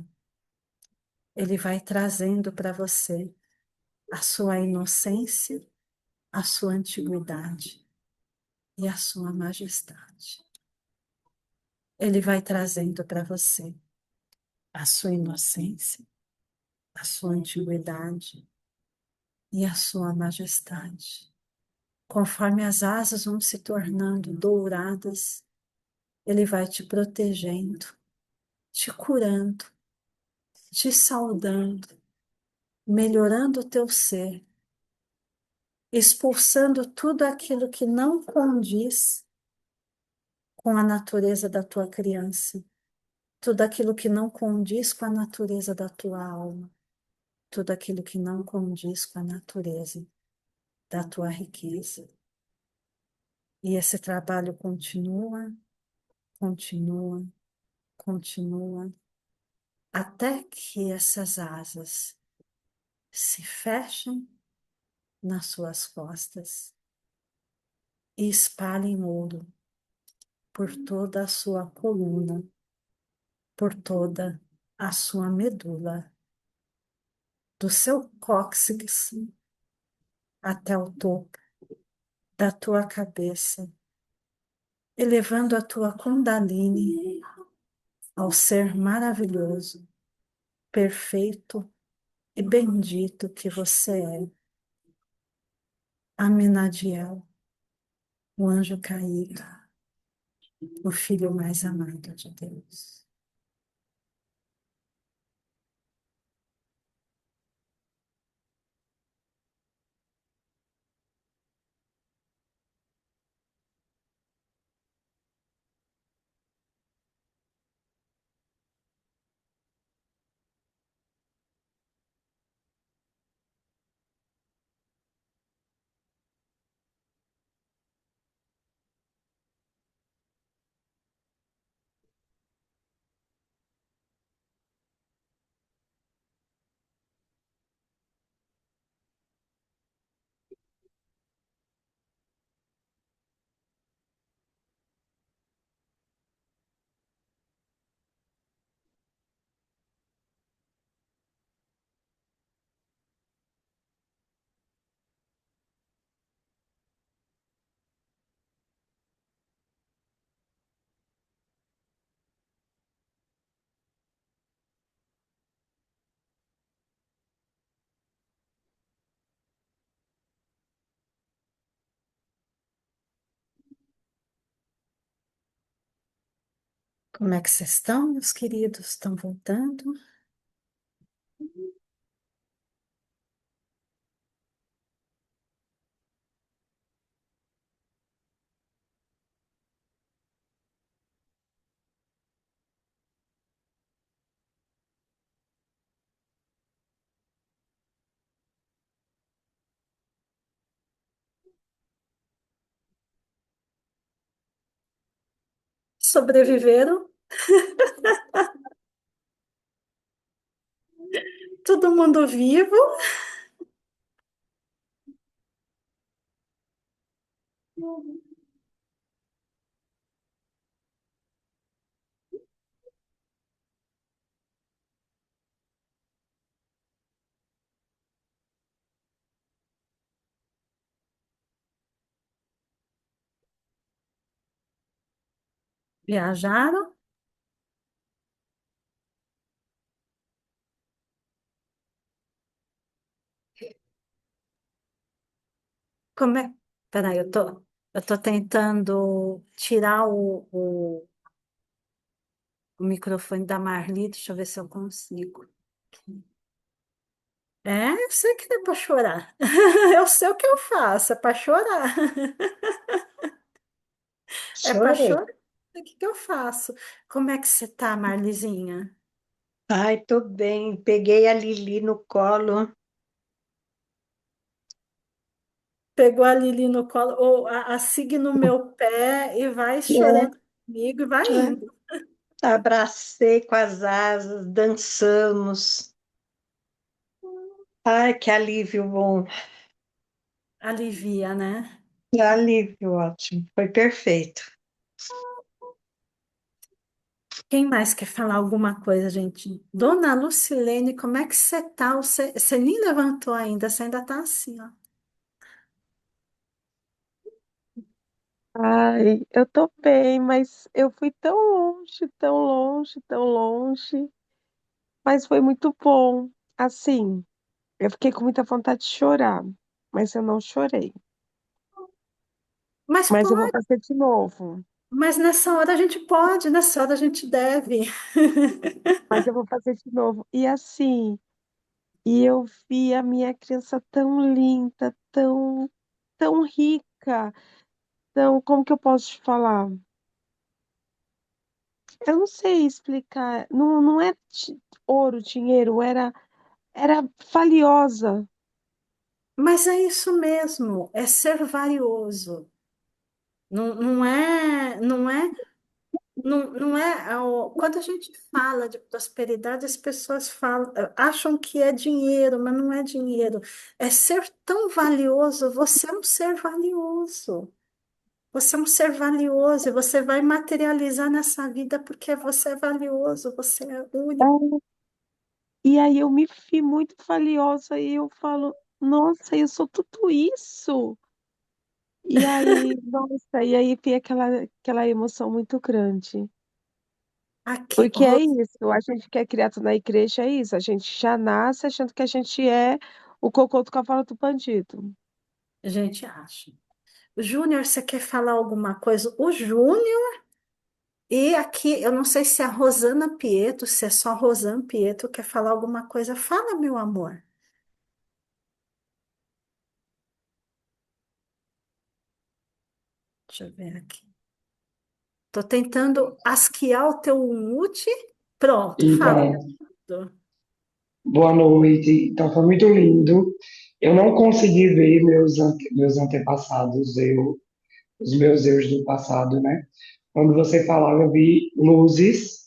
Ele vai trazendo para você a sua inocência, a sua antiguidade e a sua majestade. Ele vai trazendo para você a sua inocência, a sua antiguidade e a sua majestade. Conforme as asas vão se tornando douradas, ele vai te protegendo, te curando, te saudando, melhorando o teu ser, expulsando tudo aquilo que não condiz com a natureza da tua criança, tudo aquilo que não condiz com a natureza da tua alma, tudo aquilo que não condiz com a natureza da tua riqueza. E esse trabalho continua, continua, continua, até que essas asas se fechem nas suas costas e espalhem ouro por toda a sua coluna, por toda a sua medula, do seu cóccix até o topo da tua cabeça, elevando a tua Kundalini ao ser maravilhoso, perfeito e bendito que você é, Aminadiel, o anjo caído, o filho mais amado de Deus. Como é que vocês estão, meus queridos? Estão voltando? Sobreviveram? Todo mundo vivo? Viajaram? Como é? Peraí, eu tô tentando tirar o microfone da Marli, deixa eu ver se eu consigo. É, eu sei que não é para chorar. Eu sei o que eu faço, é para chorar. É para Chorei. chorar. O que que eu faço? Como é que você tá, Marlizinha? Ai, tô bem. Peguei a Lili no colo. Pegou a Lili no colo, ou a Sig no meu pé e vai É, chorando comigo e vai é. indo. Abracei com as asas, dançamos. Ai, que alívio bom. Alivia, né? Que alívio ótimo. Foi perfeito. Quem mais quer falar alguma coisa, gente? Dona Lucilene, como é que você tá? Você nem levantou ainda, você ainda tá assim, ó. Ai, eu tô bem, mas eu fui tão longe, tão longe, tão longe, mas foi muito bom. Assim, eu fiquei com muita vontade de chorar, mas eu não chorei. Mas Mas eu vou pode, fazer de novo. mas nessa hora a gente pode, nessa hora a gente deve. Mas eu vou fazer de novo. E assim, e eu vi a minha criança tão linda, tão, tão rica, tão, como que eu posso te falar? Eu não sei explicar. Não, não é ouro, dinheiro, era valiosa. Mas é isso mesmo, é ser valioso. Não, quando a gente fala de prosperidade, as pessoas falam, acham que é dinheiro, mas não é dinheiro. É ser tão valioso, você é um ser valioso. Você é um ser valioso e você vai materializar nessa vida porque você é valioso, você é único. E aí eu me vi muito valiosa e eu falo. Nossa, eu sou tudo isso. E aí, nossa, e aí tem aquela emoção muito grande. Aqui, Porque é isso, a gente que é criado na igreja é isso, a gente já nasce achando que a gente é o cocô do cavalo do bandido. a gente acha. Júnior, você quer falar alguma coisa? O Júnior e aqui, eu não sei se é a Rosana Pietro, se é só Rosana Pietro, quer falar alguma coisa. Fala, meu amor. Deixa eu ver aqui. Tô tentando asquiar o teu mute. Pronto, fala. Então, boa noite. Então, foi muito lindo. Eu não consegui ver meus antepassados, os meus eus do passado, né? Quando você falava, eu vi luzes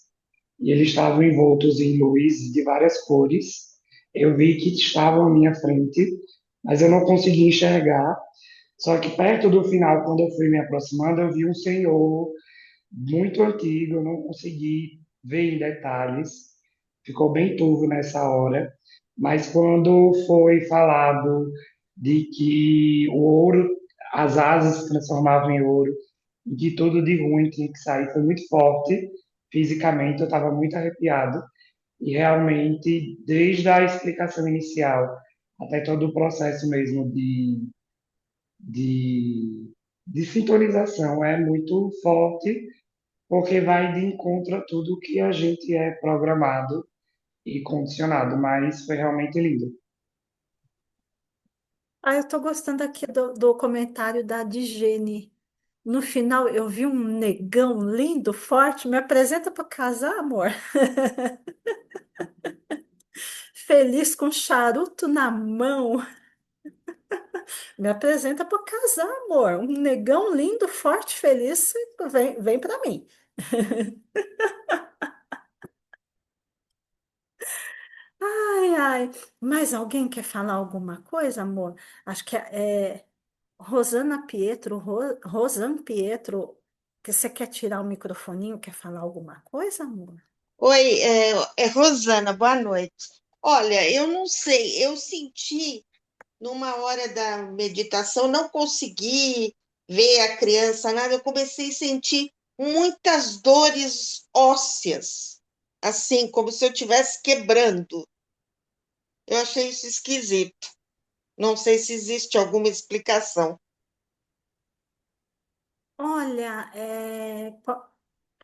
e eles estavam envoltos em luz de várias cores. Eu vi que estavam à minha frente, mas eu não consegui enxergar. Só que perto do final, quando eu fui me aproximando, eu vi um senhor muito antigo, eu não consegui ver em detalhes, ficou bem turvo nessa hora, mas quando foi falado de que o ouro, as asas se transformavam em ouro, e que tudo de ruim tinha que sair, foi muito forte, fisicamente eu estava muito arrepiado, e realmente, desde a explicação inicial até todo o processo mesmo de, de sintonização é muito forte porque vai de encontro a tudo que a gente é programado e condicionado, mas foi realmente lindo. Ah, eu tô gostando aqui do comentário da Digene. No final, eu vi um negão lindo, forte. Me apresenta para casar, amor. Feliz com charuto na mão. Me apresenta para casar, amor. Um negão lindo, forte, feliz. Vem para mim. Ai, ai. Mais alguém quer falar alguma coisa, amor? Acho que é Rosana Pietro, Rosana Pietro, que você quer tirar o microfoninho, quer falar alguma coisa, amor? Oi, é Rosana, boa noite. Olha, eu não sei, eu senti numa hora da meditação, não consegui ver a criança, nada, eu comecei a sentir muitas dores ósseas, assim, como se eu estivesse quebrando. Eu achei isso esquisito. Não sei se existe alguma explicação. Olha,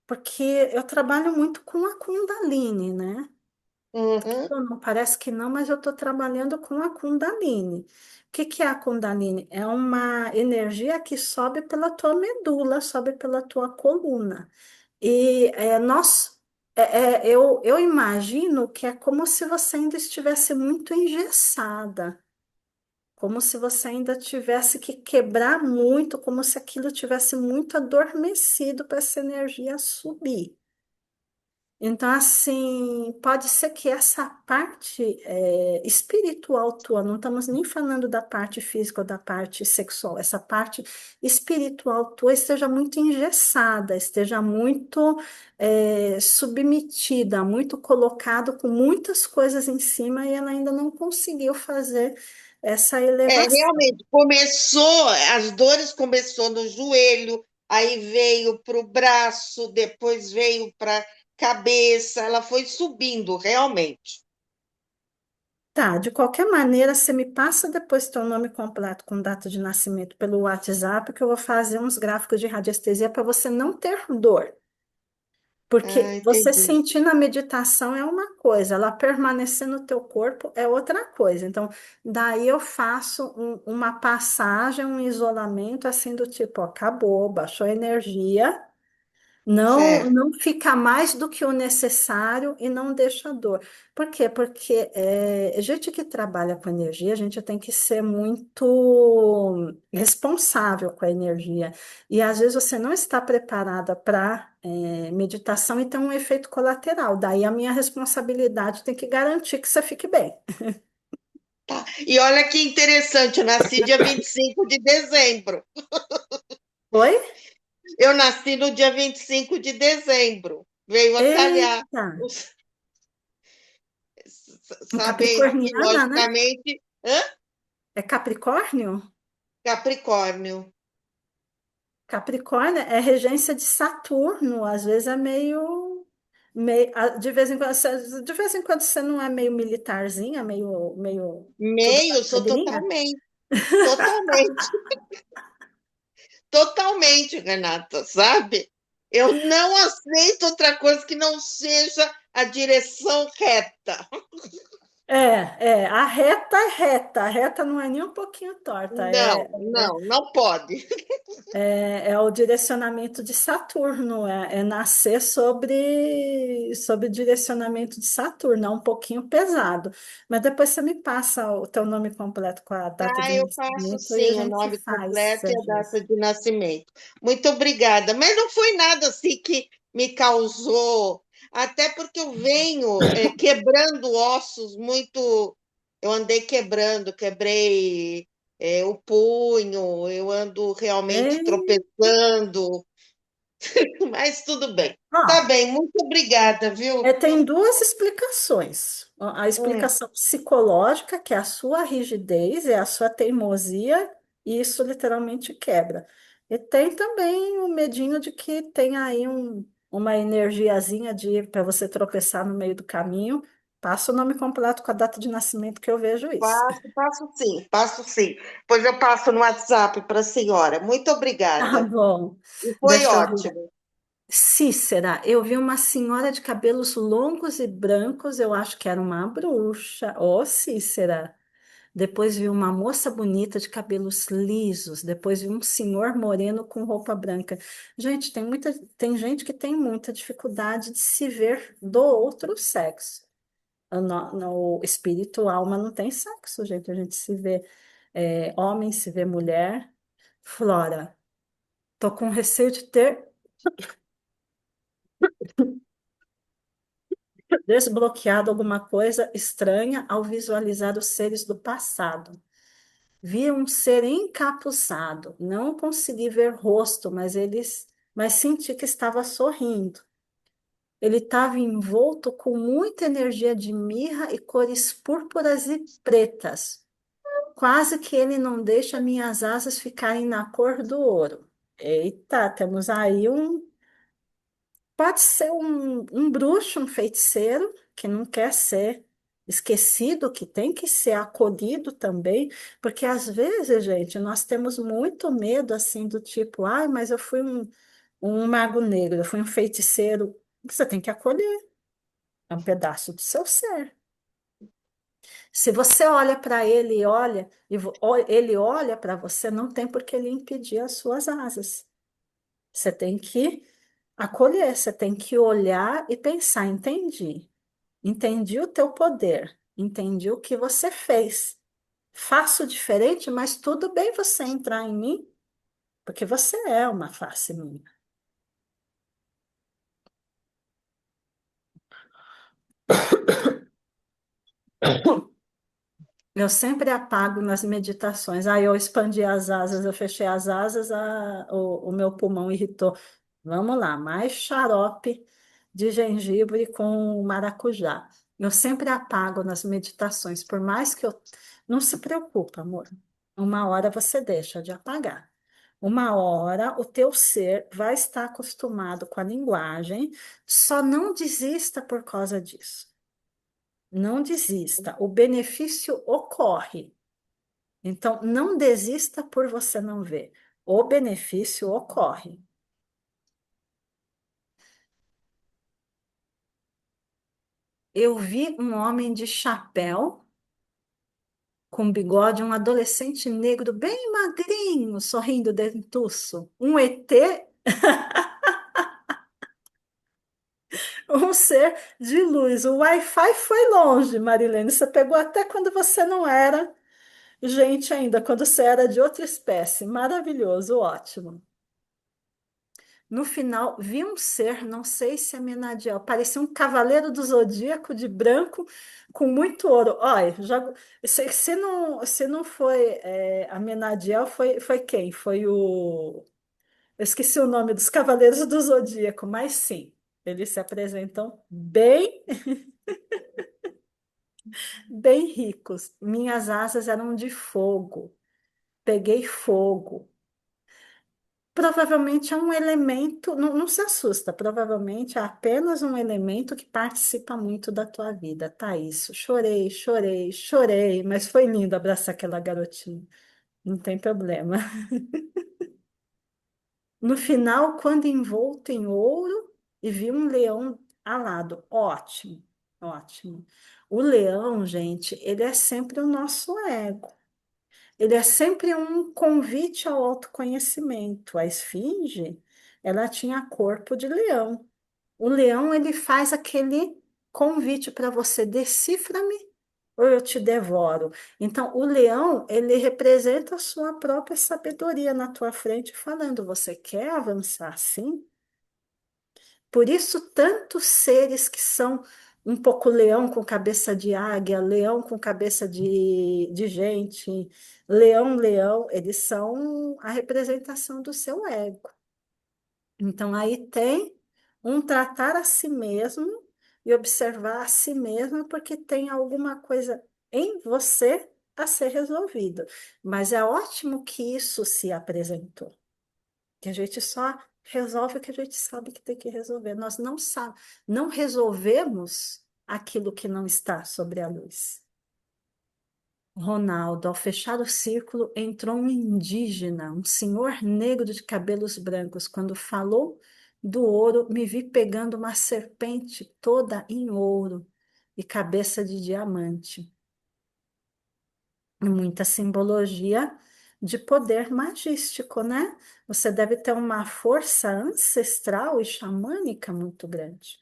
porque eu trabalho muito com a Kundalini, né? Uhum. Não parece que não, mas eu estou trabalhando com a Kundalini. O que que é a Kundalini? É uma energia que sobe pela tua medula, sobe pela tua coluna. E eu imagino que é como se você ainda estivesse muito engessada, como se você ainda tivesse que quebrar muito, como se aquilo tivesse muito adormecido para essa energia subir. Então, assim, pode ser que essa parte espiritual tua, não estamos nem falando da parte física ou da parte sexual, essa parte espiritual tua esteja muito engessada, esteja muito submetida, muito colocado com muitas coisas em cima e ela ainda não conseguiu fazer essa elevação. Realmente, começou, as dores começou no joelho, aí veio para o braço, depois veio para a cabeça, ela foi subindo, realmente. Tá, de qualquer maneira, você me passa depois teu nome completo com data de nascimento pelo WhatsApp, que eu vou fazer uns gráficos de radiestesia para você não ter dor. Ah, Porque você entendi. sentir na meditação é uma coisa, ela permanecer no teu corpo é outra coisa. Então, daí eu faço uma passagem, um isolamento assim do tipo, ó, acabou, baixou a energia. Não, Certo. não fica mais do que o necessário e não deixa dor. Por quê? Porque gente que trabalha com energia, a gente tem que ser muito responsável com a energia. E às vezes você não está preparada para meditação e tem um efeito colateral. Daí a minha responsabilidade tem que garantir que você fique bem. E olha que interessante, eu nasci dia 25 de dezembro. Oi? Eu nasci no dia 25 de dezembro. Veio a calhar, Eita! os- Um sabendo que, capricorniana, né? logicamente. Hã? É Capricórnio? Capricórnio. Capricórnio é regência de Saturno, às vezes é de vez em quando, de vez em quando você não é meio militarzinha, meio tudo para Meio, sou regrinha? totalmente, totalmente, totalmente, Renata, sabe? Eu não aceito outra coisa que não seja a direção reta. A reta não é nem um pouquinho torta, Não, não, não pode. é o direcionamento de Saturno, é nascer sobre o direcionamento de Saturno, é um pouquinho pesado. Mas depois você me passa o teu nome completo com a data de Ah, eu passo nascimento e a sim o gente nome faz completo e a data serviço. de nascimento. Muito obrigada. Mas não foi nada assim que me causou, até porque eu venho quebrando ossos muito. Eu andei quebrando, quebrei o punho, eu ando realmente É, tropeçando, mas tudo bem. Tá ó, bem, muito obrigada, viu? tem duas explicações. A Hum, explicação psicológica, que é a sua rigidez, é a sua teimosia, e isso literalmente quebra. E tem também o medinho de que tem aí uma energiazinha de para você tropeçar no meio do caminho. Passa o nome completo com a data de nascimento que eu vejo isso. passo, passo sim, passo sim. Pois eu passo no WhatsApp para a senhora. Muito Tá obrigada. bom. E foi Deixa eu ver. ótimo. Cícera, eu vi uma senhora de cabelos longos e brancos, eu acho que era uma bruxa. Ô, Cícera. Depois vi uma moça bonita de cabelos lisos. Depois vi um senhor moreno com roupa branca. Gente, tem gente que tem muita dificuldade de se ver do outro sexo. No espírito, alma não tem sexo, gente. A gente se vê homem, se vê mulher. Flora, tô com receio de ter desbloqueado alguma coisa estranha ao visualizar os seres do passado. Vi um ser encapuçado. Não consegui ver rosto, mas senti que estava sorrindo. Ele estava envolto com muita energia de mirra e cores púrpuras e pretas. Quase que ele não deixa minhas asas ficarem na cor do ouro. Eita, temos aí pode ser um bruxo, um feiticeiro que não quer ser esquecido, que tem que ser acolhido também, porque às vezes, gente, nós temos muito medo assim do tipo, ai, mas eu fui um mago negro, eu fui um feiticeiro. Você tem que acolher, é um pedaço do seu ser. Se você olha para ele e olha, ele olha para você, não tem por que ele impedir as suas asas. Você tem que acolher, você tem que olhar e pensar, entendi. Entendi o teu poder, entendi o que você fez. Faço diferente, mas tudo bem você entrar em mim, porque você é uma face minha. Eu sempre apago nas meditações. Aí eu expandi as asas, eu fechei as asas, o meu pulmão irritou. Vamos lá, mais xarope de gengibre com maracujá. Eu sempre apago nas meditações, por mais que eu. Não se preocupe, amor. Uma hora você deixa de apagar. Uma hora o teu ser vai estar acostumado com a linguagem, só não desista por causa disso. Não desista. O benefício ocorre. Então, não desista por você não ver. O benefício ocorre. Eu vi um homem de chapéu, com bigode, um adolescente negro bem magrinho, sorrindo dentuço. Um ET, um ser de luz. O Wi-Fi foi longe, Marilene. Você pegou até quando você não era gente ainda, quando você era de outra espécie. Maravilhoso, ótimo. No final, vi um ser, não sei se é Menadiel, parecia um cavaleiro do zodíaco de branco com muito ouro. Olha, se não foi a Menadiel, foi quem? Foi o. Eu esqueci o nome dos cavaleiros do zodíaco, mas sim, eles se apresentam bem bem ricos. Minhas asas eram de fogo. Peguei fogo. Provavelmente é um elemento, não, não se assusta, provavelmente é apenas um elemento que participa muito da tua vida, tá? Isso. Chorei, chorei, chorei, mas foi lindo abraçar aquela garotinha. Não tem problema. No final, quando envolto em ouro e vi um leão alado. Ótimo, ótimo. O leão, gente, ele é sempre o nosso ego. Ele é sempre um convite ao autoconhecimento. A esfinge, ela tinha corpo de leão. O leão, ele faz aquele convite para você, decifra-me ou eu te devoro. Então, o leão, ele representa a sua própria sabedoria na tua frente, falando, você quer avançar sim? Por isso, tantos seres que são um pouco leão com cabeça de águia, leão com cabeça de gente, leão, leão, eles são a representação do seu ego. Então, aí tem um tratar a si mesmo e observar a si mesmo, porque tem alguma coisa em você a ser resolvido. Mas é ótimo que isso se apresentou, que a gente só resolve o que a gente sabe que tem que resolver. Nós não resolvemos aquilo que não está sobre a luz. Ronaldo, ao fechar o círculo, entrou um indígena, um senhor negro de cabelos brancos. Quando falou do ouro, me vi pegando uma serpente toda em ouro e cabeça de diamante. Muita simbologia de poder magístico, né? Você deve ter uma força ancestral e xamânica muito grande.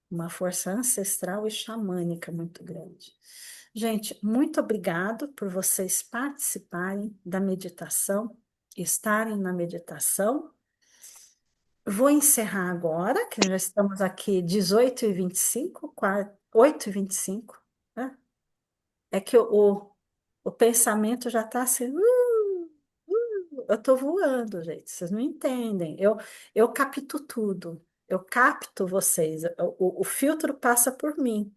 Uma força ancestral e xamânica muito grande. Gente, muito obrigado por vocês participarem da meditação, estarem na meditação. Vou encerrar agora, que já estamos aqui 18h25, 8h25, né? É que o pensamento já está assim. Eu estou voando, gente. Vocês não entendem. Eu capto tudo. Eu capto vocês. O filtro passa por mim.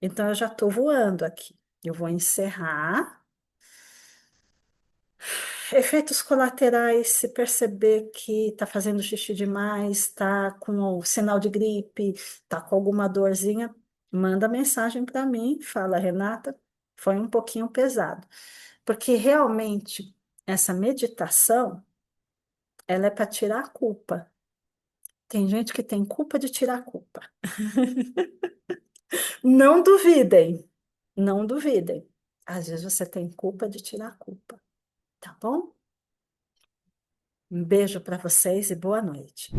Então, eu já estou voando aqui. Eu vou encerrar. Efeitos colaterais, se perceber que está fazendo xixi demais, está com o sinal de gripe, está com alguma dorzinha, manda mensagem para mim, fala, Renata, foi um pouquinho pesado. Porque realmente essa meditação, ela é para tirar a culpa. Tem gente que tem culpa de tirar a culpa. Não duvidem, não duvidem. Às vezes você tem culpa de tirar a culpa, tá bom? Um beijo para vocês e boa noite.